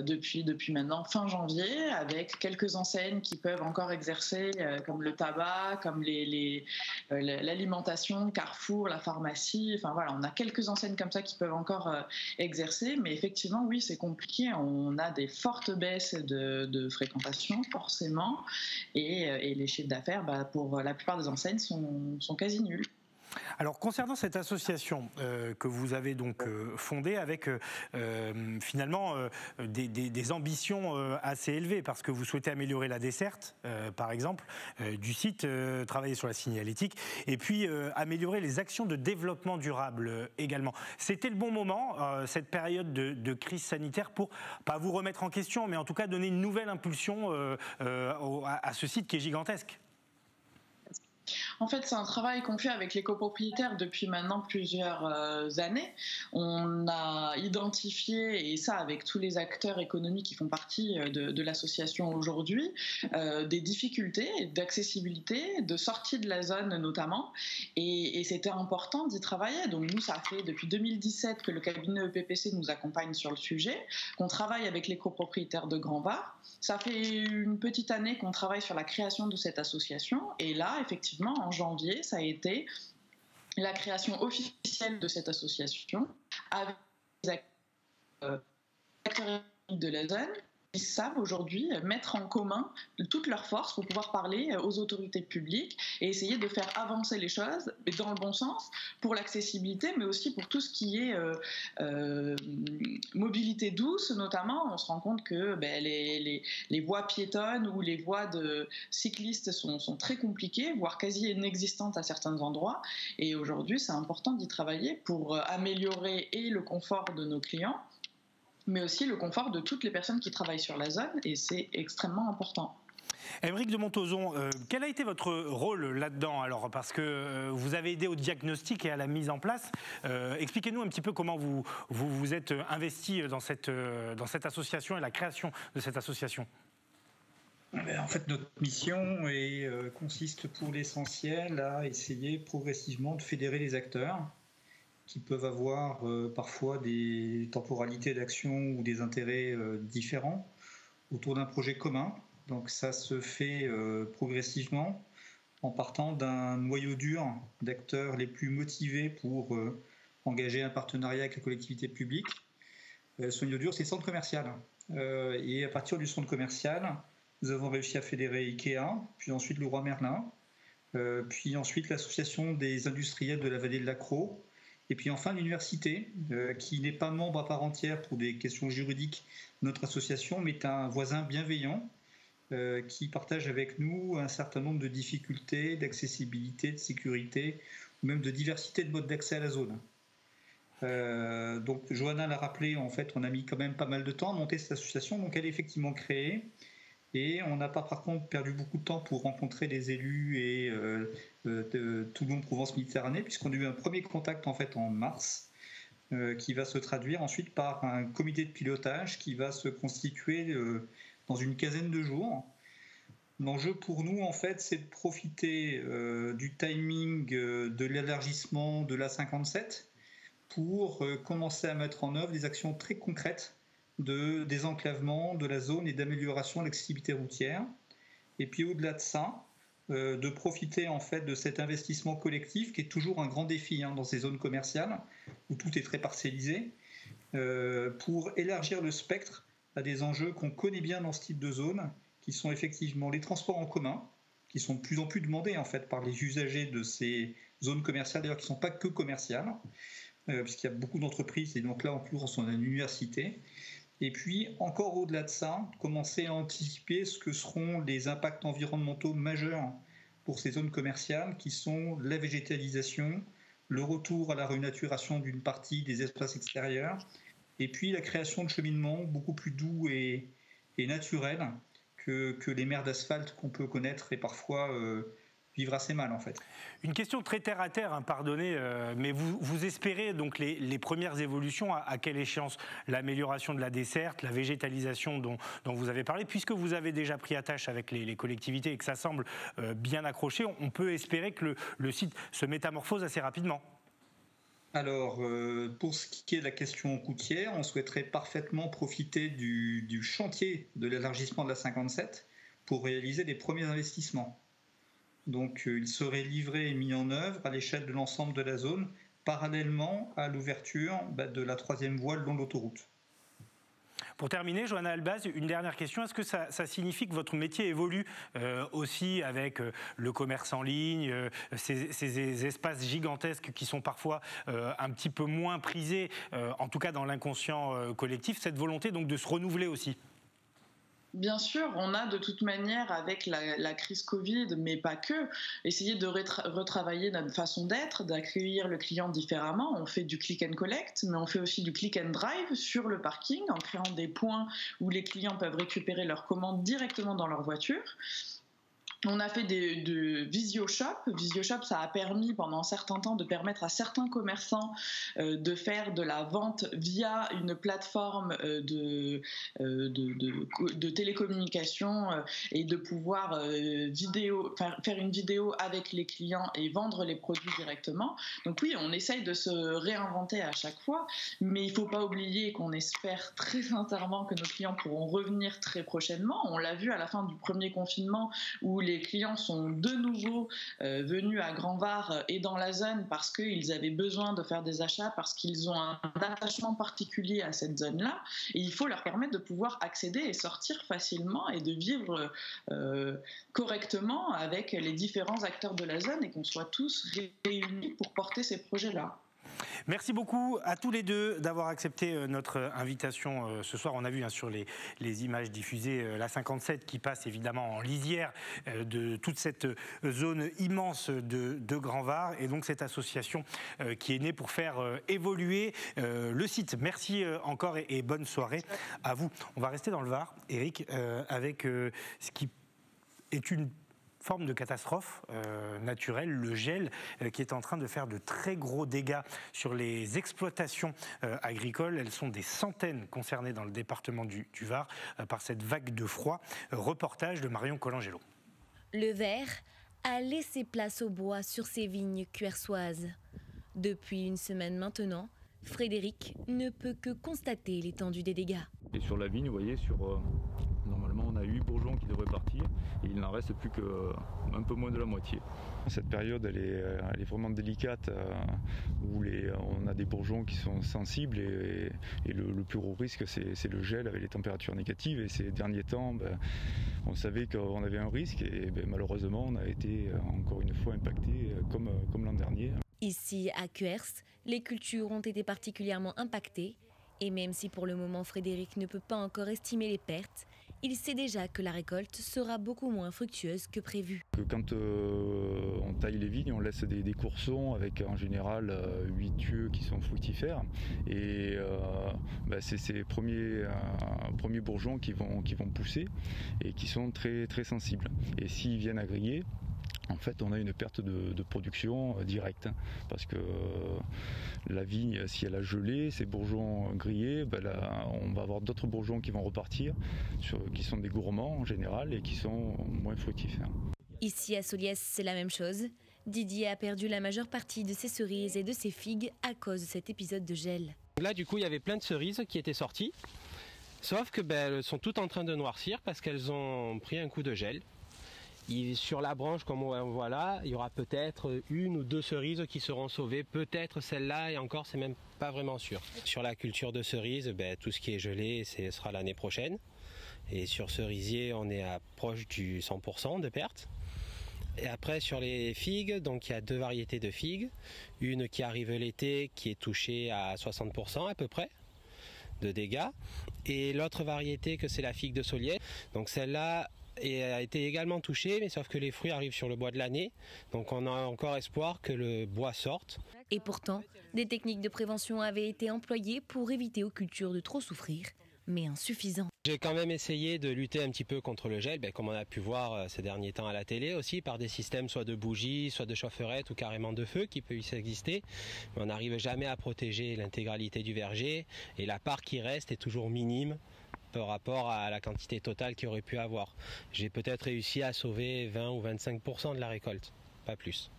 depuis maintenant fin janvier, avec quelques enseignes qui peuvent encore exercer, comme le tabac, comme l'alimentation, Carrefour, la pharmacie. Enfin voilà, on a quelques enseignes comme ça qui peuvent encore exercer, mais effectivement, oui, c'est compliqué. On a des fortes baisses de fréquentation, forcément, et les chiffres d'affaires, pour la plupart des enseignes, sont quasi nuls. Alors concernant cette association que vous avez donc fondée avec finalement des ambitions assez élevées, parce que vous souhaitez améliorer la desserte, par exemple, du site, travailler sur la signalétique, et puis améliorer les actions de développement durable également. C'était le bon moment, cette période de crise sanitaire, pour pas vous remettre en question, mais en tout cas donner une nouvelle impulsion à ce site qui est gigantesque. En fait, c'est un travail qu'on fait avec les copropriétaires depuis maintenant plusieurs années. On a identifié, et ça avec tous les acteurs économiques qui font partie de l'association aujourd'hui, des difficultés d'accessibilité, de sortie de la zone notamment, et c'était important d'y travailler. Donc nous, ça fait depuis 2017 que le cabinet EPPC nous accompagne sur le sujet, qu'on travaille avec les copropriétaires de Grand Var. Ça fait une petite année qu'on travaille sur la création de cette association, et là, effectivement, en janvier, ça a été la création officielle de cette association avec les acteurs de la zone. Ils savent aujourd'hui mettre en commun toutes leurs forces pour pouvoir parler aux autorités publiques et essayer de faire avancer les choses dans le bon sens pour l'accessibilité, mais aussi pour tout ce qui est mobilité douce notamment. On se rend compte que les voies piétonnes ou les voies de cyclistes sont très compliquées, voire quasi inexistantes à certains endroits. Et aujourd'hui, c'est important d'y travailler pour améliorer et le confort de nos clients, mais aussi le confort de toutes les personnes qui travaillent sur la zone, et c'est extrêmement important. Aymeric de Montauzon, quel a été votre rôle là-dedans alors, parce que vous avez aidé au diagnostic et à la mise en place. Expliquez-nous un petit peu comment vous êtes investi dans cette association et la création de cette association. En fait, notre mission consiste pour l'essentiel à essayer progressivement de fédérer les acteurs qui peuvent avoir parfois des temporalités d'action ou des intérêts différents autour d'un projet commun. Donc ça se fait progressivement en partant d'un noyau dur d'acteurs les plus motivés pour engager un partenariat avec la collectivité publique. Ce noyau dur, c'est le centre commercial. Et à partir du centre commercial, nous avons réussi à fédérer Ikea, puis ensuite Leroy Merlin, puis ensuite l'association des industriels de la vallée de l'Accro, et puis enfin l'université, qui n'est pas membre à part entière pour des questions juridiques de notre association, mais est un voisin bienveillant qui partage avec nous un certain nombre de difficultés, d'accessibilité, de sécurité, ou même de diversité de modes d'accès à la zone. Donc Johanna l'a rappelé, en fait, on a mis quand même pas mal de temps à monter cette association, donc elle est effectivement créée. Et on n'a pas par contre perdu beaucoup de temps pour rencontrer des élus et de Toulon, Provence, Méditerranée, puisqu'on a eu un premier contact en fait en mars qui va se traduire ensuite par un comité de pilotage qui va se constituer dans une quinzaine de jours. L'enjeu pour nous, en fait, c'est de profiter du timing de l'élargissement de l'A57 pour commencer à mettre en œuvre des actions très concrètes de désenclavement de la zone et d'amélioration de l'accessibilité routière. Et puis au-delà de ça, de profiter en fait de cet investissement collectif qui est toujours un grand défi dans ces zones commerciales où tout est très parcellisé, pour élargir le spectre à des enjeux qu'on connaît bien dans ce type de zone, qui sont effectivement les transports en commun, qui sont de plus en plus demandés en fait par les usagers de ces zones commerciales, d'ailleurs qui ne sont pas que commerciales, puisqu'il y a beaucoup d'entreprises et donc là en plus on a une université. Et puis encore au-delà de ça, commencer à anticiper ce que seront les impacts environnementaux majeurs pour ces zones commerciales, qui sont la végétalisation, le retour à la renaturation d'une partie des espaces extérieurs, et puis la création de cheminements beaucoup plus doux et naturels que les mers d'asphalte qu'on peut connaître et parfois vivre assez mal en fait. Une question très terre à terre, pardonnez, mais vous espérez donc les premières évolutions à quelle échéance? L'amélioration de la desserte, la végétalisation dont vous avez parlé, puisque vous avez déjà pris attache avec les collectivités et que ça semble bien accroché, on peut espérer que le site se métamorphose assez rapidement. Alors, pour ce qui est de la question routière, on souhaiterait parfaitement profiter du chantier de l'élargissement de la 57 pour réaliser les premiers investissements. Donc, il serait livré et mis en œuvre à l'échelle de l'ensemble de la zone, parallèlement à l'ouverture de la 3e voie le long de l'autoroute. Pour terminer, Johanna Albaz, une dernière question. Est-ce que ça signifie que votre métier évolue aussi avec le commerce en ligne, ces espaces gigantesques qui sont parfois un petit peu moins prisés, en tout cas dans l'inconscient collectif, cette volonté donc de se renouveler aussi? Bien sûr, on a de toute manière, avec la crise Covid, mais pas que, essayé de retravailler notre façon d'être, d'accueillir le client différemment. On fait du click and collect, mais on fait aussi du click and drive sur le parking, en créant des points où les clients peuvent récupérer leurs commandes directement dans leur voiture. On a fait de VisioShop. VisioShop, ça a permis pendant un certain temps de permettre à certains commerçants de faire de la vente via une plateforme de télécommunication et de pouvoir faire une vidéo avec les clients et vendre les produits directement. Donc oui, on essaye de se réinventer à chaque fois, mais il ne faut pas oublier qu'on espère très sincèrement que nos clients pourront revenir très prochainement. On l'a vu à la fin du premier confinement où les clients sont de nouveau venus à Grand-Var et dans la zone parce qu'ils avaient besoin de faire des achats, parce qu'ils ont un attachement particulier à cette zone-là. Et il faut leur permettre de pouvoir accéder et sortir facilement et de vivre correctement avec les différents acteurs de la zone et qu'on soit tous réunis pour porter ces projets-là. Merci beaucoup à tous les deux d'avoir accepté notre invitation ce soir. On a vu sur les images diffusées la 57 qui passe évidemment en lisière de toute cette zone immense de Grand-Var et donc cette association qui est née pour faire évoluer le site. Merci encore et bonne soirée à vous. On va rester dans le Var, Eric, avec ce qui est une forme de catastrophe naturelle, le gel qui est en train de faire de très gros dégâts sur les exploitations agricoles. Elles sont des centaines concernées dans le département du Var par cette vague de froid. Reportage de Marion Colangelo. Le ver a laissé place au bois sur ses vignes cuersoises. Depuis une semaine maintenant, Frédéric ne peut que constater l'étendue des dégâts. Et sur la vigne, vous voyez, normalement on a 8 bourgeons qui devraient partir et il n'en reste plus qu'un peu moins de la moitié. Cette période elle est vraiment délicate où on a des bourgeons qui sont sensibles et le plus gros risque c'est le gel avec les températures négatives et ces derniers temps on savait qu'on avait un risque et malheureusement on a été encore une fois impacté comme l'an dernier. Ici à Cuers, les cultures ont été particulièrement impactées et même si pour le moment Frédéric ne peut pas encore estimer les pertes, il sait déjà que la récolte sera beaucoup moins fructueuse que prévu. Quand on taille les vignes, on laisse des coursons avec en général 8 yeux qui sont fructifères et c'est ces premiers bourgeons qui vont pousser et qui sont très, très sensibles. Et s'ils viennent à griller, en fait, on a une perte de production directe, parce que la vigne, si elle a gelé, ces bourgeons grillés, là, on va avoir d'autres bourgeons qui vont repartir, qui sont des gourmands en général et qui sont moins fructifères. Ici à Soliès, c'est la même chose. Didier a perdu la majeure partie de ses cerises et de ses figues à cause de cet épisode de gel. Là, du coup, il y avait plein de cerises qui étaient sorties, sauf que elles sont toutes en train de noircir parce qu'elles ont pris un coup de gel. Sur la branche, comme on voit là, il y aura peut-être 1 ou 2 cerises qui seront sauvées, peut-être celle-là, et encore, c'est même pas vraiment sûr. Sur la culture de cerises, tout ce qui est gelé, ce sera l'année prochaine. Et sur cerisier, on est proche du 100% de perte. Et après, sur les figues, donc il y a 2 variétés de figues. Une qui arrive l'été, qui est touchée à 60% à peu près de dégâts. Et l'autre variété, que c'est la figue de Soliès. Donc celle-là a été également touchée, mais sauf que les fruits arrivent sur le bois de l'année. Donc on a encore espoir que le bois sorte. Et pourtant, des techniques de prévention avaient été employées pour éviter aux cultures de trop souffrir, mais insuffisant. J'ai quand même essayé de lutter un petit peu contre le gel, comme on a pu voir ces derniers temps à la télé aussi, par des systèmes soit de bougies, soit de chaufferettes ou carrément de feu qui peut exister. Mais on n'arrive jamais à protéger l'intégralité du verger et la part qui reste est toujours minime par rapport à la quantité totale qu'il aurait pu avoir. J'ai peut-être réussi à sauver 20 ou 25% de la récolte, pas plus.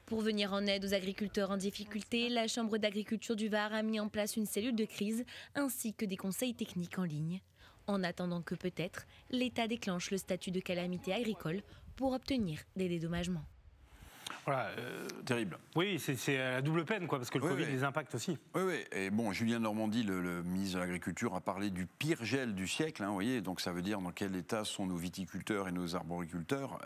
Pour venir en aide aux agriculteurs en difficulté, la Chambre d'agriculture du Var a mis en place une cellule de crise ainsi que des conseils techniques en ligne. En attendant que peut-être l'État déclenche le statut de calamité agricole pour obtenir des dédommagements. Voilà, terrible. Oui, c'est la double peine, parce que le Covid les impacte aussi. Oui. Et bon, Julien Normandie, le ministre de l'Agriculture, a parlé du pire gel du siècle. Vous voyez, donc ça veut dire dans quel état sont nos viticulteurs et nos arboriculteurs.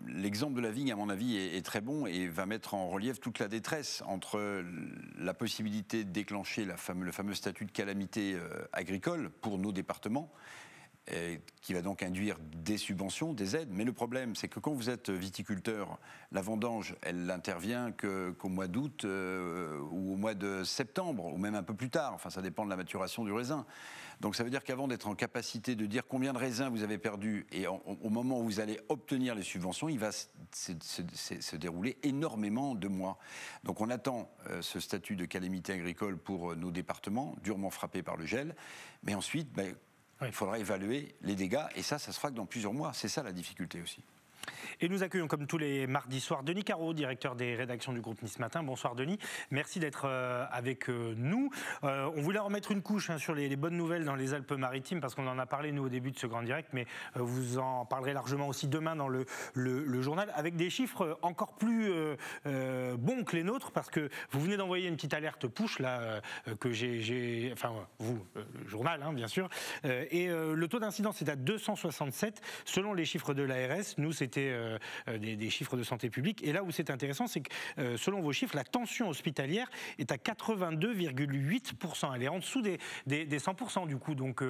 L'exemple de la vigne, à mon avis, est très bon et va mettre en relief toute la détresse entre la possibilité de déclencher le fameux statut de calamité agricole pour nos départements, qui va donc induire des subventions, des aides. Mais le problème, c'est que quand vous êtes viticulteur, la vendange, elle n'intervient qu'au mois d'août ou au mois de septembre, ou même un peu plus tard. Enfin, ça dépend de la maturation du raisin. Donc ça veut dire qu'avant d'être en capacité de dire combien de raisins vous avez perdu, et au moment où vous allez obtenir les subventions, il va se dérouler énormément de mois. Donc on attend ce statut de calamité agricole pour nos départements, durement frappés par le gel. Mais ensuite, il faudra évaluer les dégâts, et ça se fera que dans plusieurs mois. C'est ça la difficulté aussi. Et nous accueillons comme tous les mardis soirs Denis Caro, directeur des rédactions du groupe Nice Matin. Bonsoir Denis, merci d'être avec nous. On voulait remettre une couche sur les bonnes nouvelles dans les Alpes-Maritimes, parce qu'on en a parlé nous au début de ce grand direct, mais vous en parlerez largement aussi demain dans le journal, avec des chiffres encore plus bons que les nôtres, parce que vous venez d'envoyer une petite alerte push là, que j'ai le journal bien sûr, et le taux d'incidence est à 267 selon les chiffres de l'ARS. Nous c'était des chiffres de santé publique. Et là où c'est intéressant, c'est que selon vos chiffres, la tension hospitalière est à 82,8%. Elle est en dessous des 100% du coup. Donc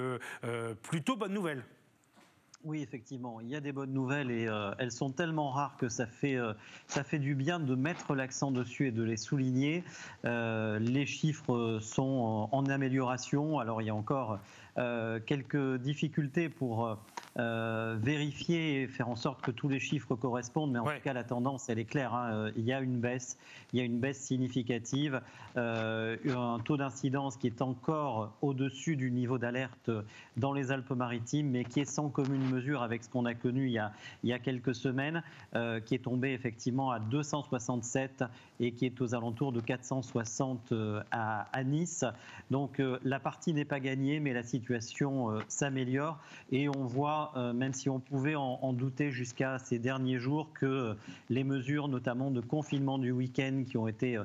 plutôt bonne nouvelle. Oui, effectivement, il y a des bonnes nouvelles et elles sont tellement rares que ça fait du bien de mettre l'accent dessus et de les souligner. Les chiffres sont en amélioration. Alors il y a encore quelques difficultés pour vérifier et faire en sorte que tous les chiffres correspondent, mais en tout cas la tendance elle est claire. Il y a une baisse significative, un taux d'incidence qui est encore au-dessus du niveau d'alerte dans les Alpes-Maritimes, mais qui est sans commune mesure avec ce qu'on a connu il y a quelques semaines, qui est tombé effectivement à 267 et qui est aux alentours de 460 à Nice. Donc la partie n'est pas gagnée, mais la situation s'améliore et on voit, même si on pouvait en douter jusqu'à ces derniers jours, que les mesures notamment de confinement du week-end qui ont été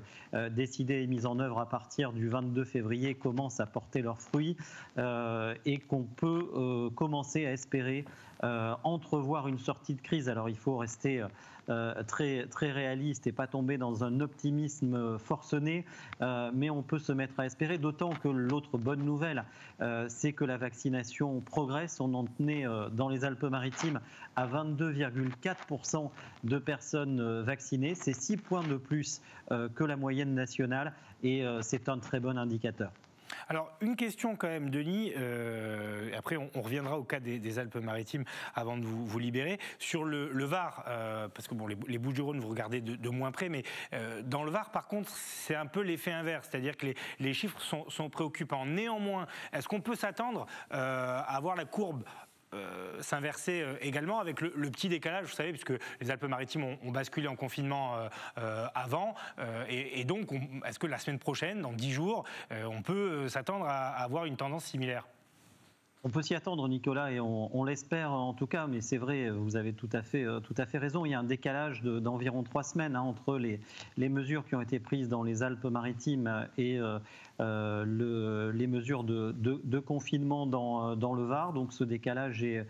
décidées et mises en œuvre à partir du 22 février commencent à porter leurs fruits et qu'on peut commencer à espérer entrevoir une sortie de crise. Alors il faut rester très, très réaliste et pas tomber dans un optimisme forcené, mais on peut se mettre à espérer, d'autant que l'autre bonne nouvelle, c'est que la vaccination progresse. On en tenait dans les Alpes-Maritimes à 22,4% de personnes vaccinées. C'est 6 points de plus que la moyenne nationale et c'est un très bon indicateur. Alors, une question quand même, Denis, après on reviendra au cas des Alpes-Maritimes avant de vous libérer. Sur le Var, parce que bon, les Bouches-du-Rhône, vous regardez de moins près, mais dans le Var, par contre, c'est un peu l'effet inverse, c'est-à-dire que les chiffres sont préoccupants. Néanmoins, est-ce qu'on peut s'attendre à voir la courbe s'inverser également avec le petit décalage, vous savez, puisque les Alpes-Maritimes ont basculé en confinement avant, et donc est-ce que la semaine prochaine, dans 10 jours, on peut s'attendre à avoir une tendance similaire ? On peut s'y attendre, Nicolas, et on l'espère en tout cas, mais c'est vrai, vous avez tout à fait raison. Il y a un décalage d'environ 3 semaines entre les mesures qui ont été prises dans les Alpes-Maritimes et les mesures de confinement dans le Var. Donc ce décalage est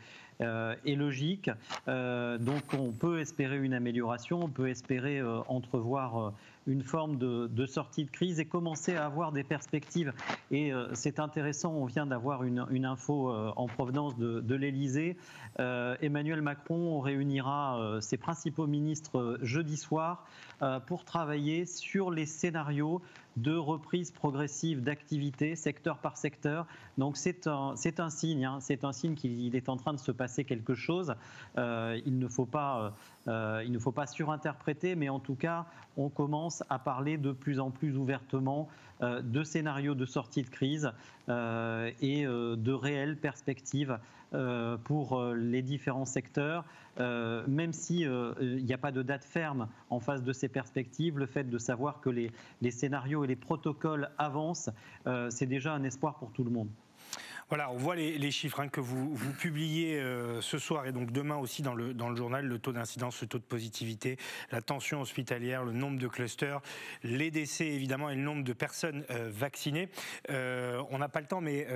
logique. Donc on peut espérer une amélioration, on peut espérer entrevoir une forme de sortie de crise et commencer à avoir des perspectives. Et c'est intéressant, on vient d'avoir une info en provenance de l'Élysée. Emmanuel Macron réunira ses principaux ministres jeudi soir pour travailler sur les scénarios de reprise progressive d'activité secteur par secteur. Donc c'est un signe, c'est un signe qu'il est en train de se passer quelque chose. Il ne faut pas surinterpréter, mais en tout cas, on commence à parler de plus en plus ouvertement de scénarios de sortie de crise et de réelles perspectives pour les différents secteurs. Même si il n'y a pas de date ferme en face de ces perspectives, le fait de savoir que les scénarios et les protocoles avancent, c'est déjà un espoir pour tout le monde. Voilà, on voit les chiffres que vous publiez ce soir et donc demain aussi dans le journal, le taux d'incidence, le taux de positivité, la tension hospitalière, le nombre de clusters, les décès évidemment et le nombre de personnes vaccinées. On n'a pas le temps, mais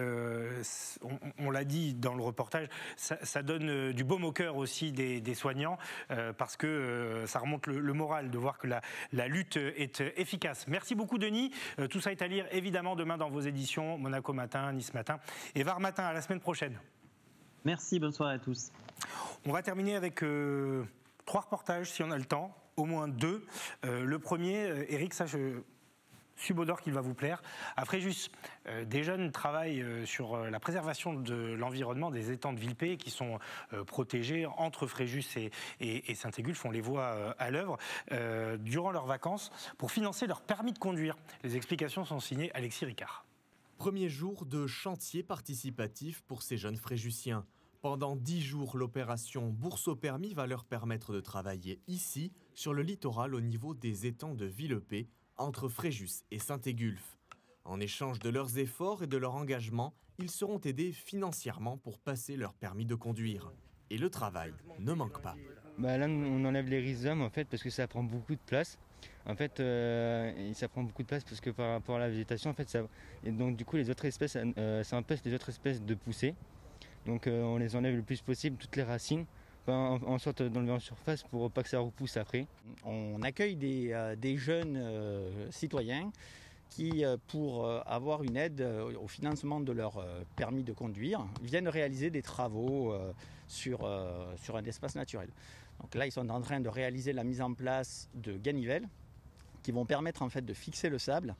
on l'a dit dans le reportage, ça donne du baume au cœur aussi des soignants parce que ça remonte le moral de voir que la lutte est efficace. Merci beaucoup Denis. Tout ça est à lire évidemment demain dans vos éditions Monaco Matin, Nice Matin et Var Matin. À la semaine prochaine. Merci, bonne soirée à tous. On va terminer avec 3 reportages si on a le temps, au moins 2. Le premier, Eric, ça je subodore qu'il va vous plaire. À Fréjus, des jeunes travaillent sur la préservation de l'environnement des étangs de Villepée qui sont protégés entre Fréjus et Saint-Égulphe. On les voit à l'œuvre durant leurs vacances pour financer leur permis de conduire. Les explications sont signées Alexis Ricard. Premier jour de chantier participatif pour ces jeunes fréjussiens. Pendant 10 jours, l'opération Bourse au permis va leur permettre de travailler ici, sur le littoral au niveau des étangs de Villepée, entre Fréjus et Saint-Égulphe. En échange de leurs efforts et de leur engagement, ils seront aidés financièrement pour passer leur permis de conduire. Et le travail ne manque pas. Là, on enlève les rhizomes en fait parce que ça prend beaucoup de place. En fait, ça prend beaucoup de place parce que par rapport à la végétation, en fait, et donc du coup, les autres espèces, ça empêche les autres espèces de pousser. Donc, on les enlève le plus possible, toutes les racines, en sorte d'enlever en surface pour pas que ça repousse après. On accueille des jeunes citoyens qui, pour avoir une aide au financement de leur permis de conduire, viennent réaliser des travaux sur un espace naturel. Donc là, ils sont en train de réaliser la mise en place de ganivelles qui vont permettre en fait de fixer le sable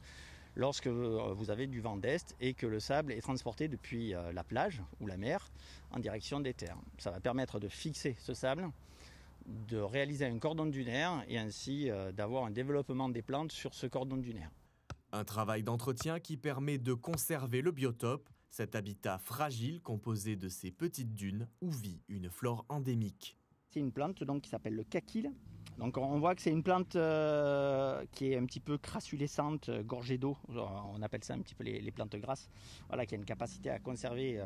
lorsque vous avez du vent d'est et que le sable est transporté depuis la plage ou la mer en direction des terres. Ça va permettre de fixer ce sable, de réaliser un cordon dunaire et ainsi d'avoir un développement des plantes sur ce cordon dunaire. Un travail d'entretien qui permet de conserver le biotope, cet habitat fragile composé de ces petites dunes où vit une flore endémique. C'est une plante donc, qui s'appelle le kakil. Donc on voit que c'est une plante qui est un petit peu crassulescente, gorgée d'eau. On appelle ça un petit peu les plantes grasses. Voilà, qui a une capacité à conserver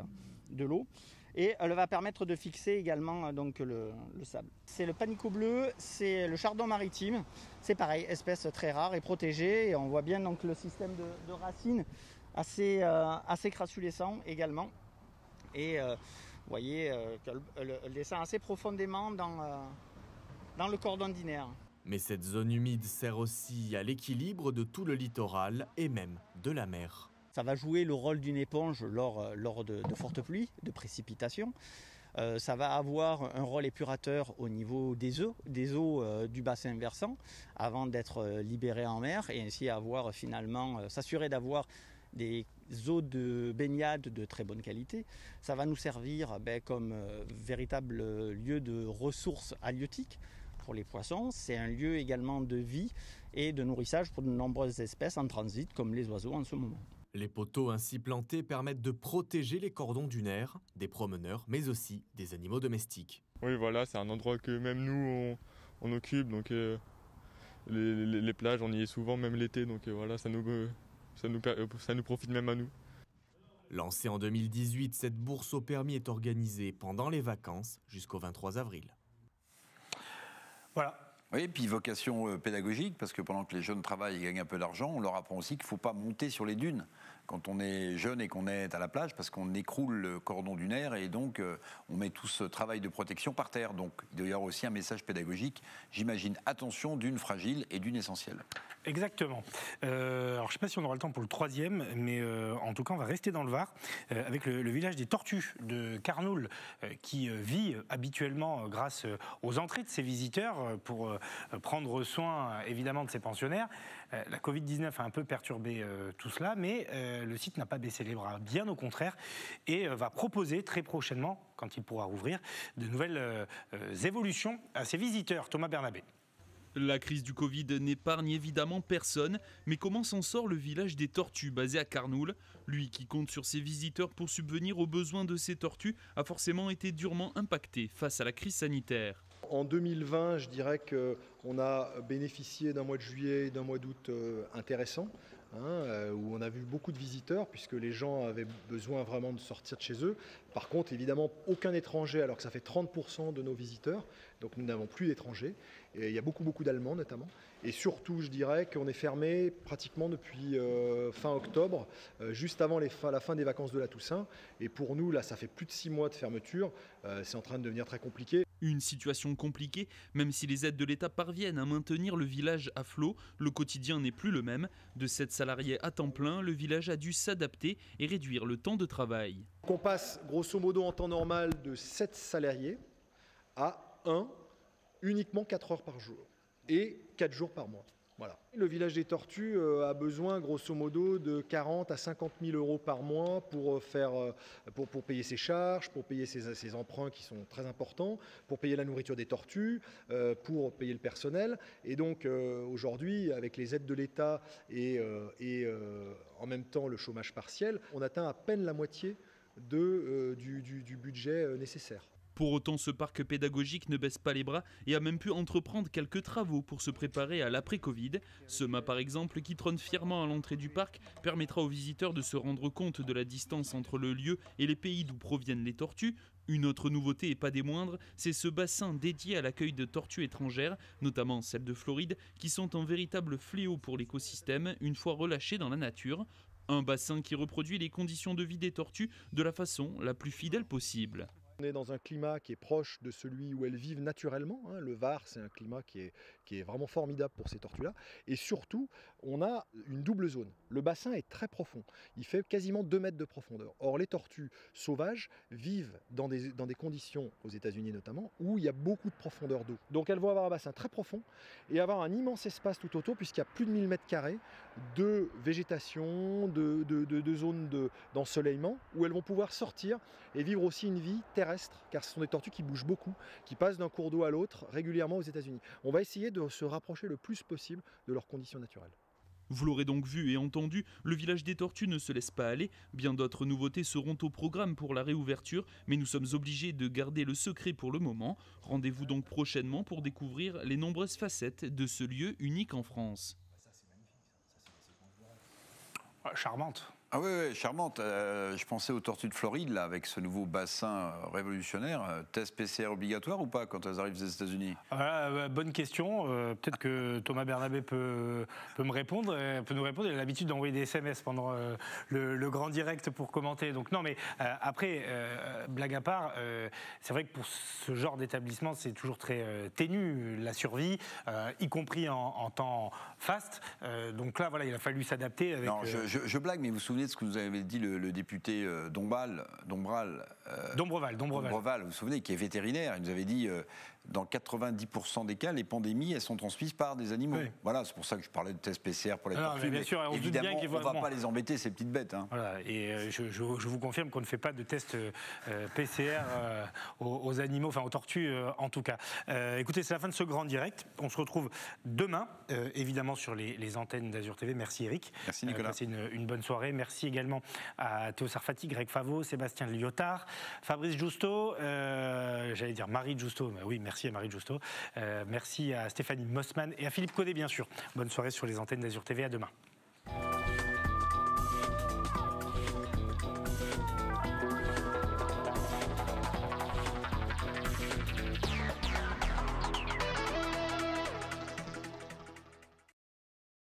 de l'eau. Et elle va permettre de fixer également donc, le sable. C'est le panico bleu, c'est le chardon maritime. C'est pareil, espèce très rare et protégée. Et on voit bien donc, le système de racines assez crassulescent également. Et vous voyez qu'elle descend assez profondément dans le cordon dunaire. Mais cette zone humide sert aussi à l'équilibre de tout le littoral et même de la mer. Ça va jouer le rôle d'une éponge lors de fortes pluies, de précipitations. Ça va avoir un rôle épurateur au niveau des eaux du bassin versant avant d'être libéré en mer et ainsi avoir finalement s'assurer d'avoir des eaux de baignade de très bonne qualité. Ça va nous servir comme véritable lieu de ressources halieutiques pour les poissons. C'est un lieu également de vie et de nourrissage pour de nombreuses espèces en transit, comme les oiseaux en ce moment. Les poteaux ainsi plantés permettent de protéger les cordons dunaires, des promeneurs, mais aussi des animaux domestiques. Oui, voilà, c'est un endroit que même nous, on occupe. Donc les plages, on y est souvent, même l'été. Donc voilà, ça nous profite même à nous. Lancée en 2018, cette bourse au permis est organisée pendant les vacances jusqu'au 23 avril. Voilà. Oui, et puis vocation pédagogique, parce que pendant que les jeunes travaillent et gagnent un peu d'argent, on leur apprend aussi qu'il ne faut pas monter sur les dunes quand on est jeune et qu'on est à la plage, parce qu'on écroule le cordon dunaire et donc on met tout ce travail de protection par terre. Donc il doit y avoir aussi un message pédagogique, j'imagine. Attention, dunes fragiles et dunes essentielles. Exactement. Alors je ne sais pas si on aura le temps pour le troisième, mais en tout cas on va rester dans le Var avec le village des Tortues de Carnoul qui vit habituellement grâce aux entrées de ses visiteurs pour prendre soin évidemment de ses pensionnaires. La Covid-19 a un peu perturbé tout cela, mais le site n'a pas baissé les bras, bien au contraire, et va proposer très prochainement, quand il pourra rouvrir, de nouvelles évolutions à ses visiteurs. Thomas Bernabé. La crise du Covid n'épargne évidemment personne, mais comment s'en sort le village des Tortues basé à Carnoul? Lui qui compte sur ses visiteurs pour subvenir aux besoins de ses tortues a forcément été durement impacté face à la crise sanitaire. En 2020, je dirais qu'on a bénéficié d'un mois de juillet et d'un mois d'août intéressant, où on a vu beaucoup de visiteurs puisque les gens avaient besoin vraiment de sortir de chez eux. Par contre, évidemment, aucun étranger, alors que ça fait 30% de nos visiteurs, donc nous n'avons plus d'étrangers. Et il y a beaucoup d'Allemands notamment. Et surtout, je dirais qu'on est fermé pratiquement depuis fin octobre, juste avant la fin des vacances de la Toussaint. Et pour nous, là, ça fait plus de 6 mois de fermeture. C'est en train de devenir très compliqué. Une situation compliquée, même si les aides de l'État parviennent à maintenir le village à flot, le quotidien n'est plus le même. De 7 salariés à temps plein, le village a dû s'adapter et réduire le temps de travail. On passe grosso modo en temps normal de 7 salariés à 1, uniquement 4 heures par jour et 4 jours par mois. Voilà. Le village des Tortues a besoin grosso modo de 40 à 50 000 euros par mois pour payer ses charges, pour payer ses emprunts qui sont très importants, pour payer la nourriture des tortues, pour payer le personnel. Et donc aujourd'hui, avec les aides de l'État et en même temps le chômage partiel, on atteint à peine la moitié du budget nécessaire. Pour autant, ce parc pédagogique ne baisse pas les bras et a même pu entreprendre quelques travaux pour se préparer à l'après-Covid. Ce mât par exemple, qui trône fièrement à l'entrée du parc, permettra aux visiteurs de se rendre compte de la distance entre le lieu et les pays d'où proviennent les tortues. Une autre nouveauté, et pas des moindres, c'est ce bassin dédié à l'accueil de tortues étrangères, notamment celles de Floride, qui sont un véritable fléau pour l'écosystème une fois relâchées dans la nature. Un bassin qui reproduit les conditions de vie des tortues de la façon la plus fidèle possible. On est dans un climat qui est proche de celui où elles vivent naturellement. Le Var, c'est un climat qui est vraiment formidable pour ces tortues-là. Et surtout, on a une double zone. Le bassin est très profond. Il fait quasiment 2 mètres de profondeur. Or, les tortues sauvages vivent dans des conditions, aux États-Unis notamment, où il y a beaucoup de profondeur d'eau. Donc, elles vont avoir un bassin très profond et avoir un immense espace tout autour, puisqu'il y a plus de 1000 mètres carrés de végétation, de zones d'ensoleillement, où elles vont pouvoir sortir et vivre aussi une vie terrestre, car ce sont des tortues qui bougent beaucoup, qui passent d'un cours d'eau à l'autre régulièrement aux États-Unis. On va essayer de se rapprocher le plus possible de leurs conditions naturelles. Vous l'aurez donc vu et entendu, le village des Tortues ne se laisse pas aller. Bien d'autres nouveautés seront au programme pour la réouverture, mais nous sommes obligés de garder le secret pour le moment. Rendez-vous donc prochainement pour découvrir les nombreuses facettes de ce lieu unique en France. Charmante. Ah oui, charmante. Je pensais aux tortues de Floride, là, avec ce nouveau bassin révolutionnaire. Test PCR obligatoire ou pas quand elles arrivent des États-Unis? Bonne question. Peut-être que Thomas Bernabé peut me répondre, peut nous répondre. Il a l'habitude d'envoyer des SMS pendant le grand direct pour commenter. Donc non, mais après, blague à part, c'est vrai que pour ce genre d'établissement, c'est toujours très ténu, la survie, y compris en temps fast. Donc là, voilà, il a fallu s'adapter. Avec, non, je blague, mais vous vous souvenez souvenez de ce que nous avait dit le député Dombral, vous vous souvenez, qui est vétérinaire. Il nous avait dit, dans 90% des cas, les pandémies, elles sont transmises par des animaux. Oui. Voilà, c'est pour ça que je parlais de tests PCR pour les tortues. Bien sûr, évidemment, on ne va pas les embêter, ces petites bêtes. Hein. Voilà, et je vous confirme qu'on ne fait pas de tests PCR aux animaux, enfin aux tortues en tout cas. Écoutez, c'est la fin de ce grand direct. On se retrouve demain, évidemment, sur les antennes d'Azur TV. Merci Eric. Merci Nicolas. Passez une bonne soirée. Merci également à Théo Sarfati, Greg Favot, Sébastien Lyotard, Fabrice Justo, j'allais dire Marie Justo, mais oui, merci à Marie Justo. Merci à Stéphanie Mossman et à Philippe Caudet, bien sûr. Bonne soirée sur les antennes d'Azur TV. À demain.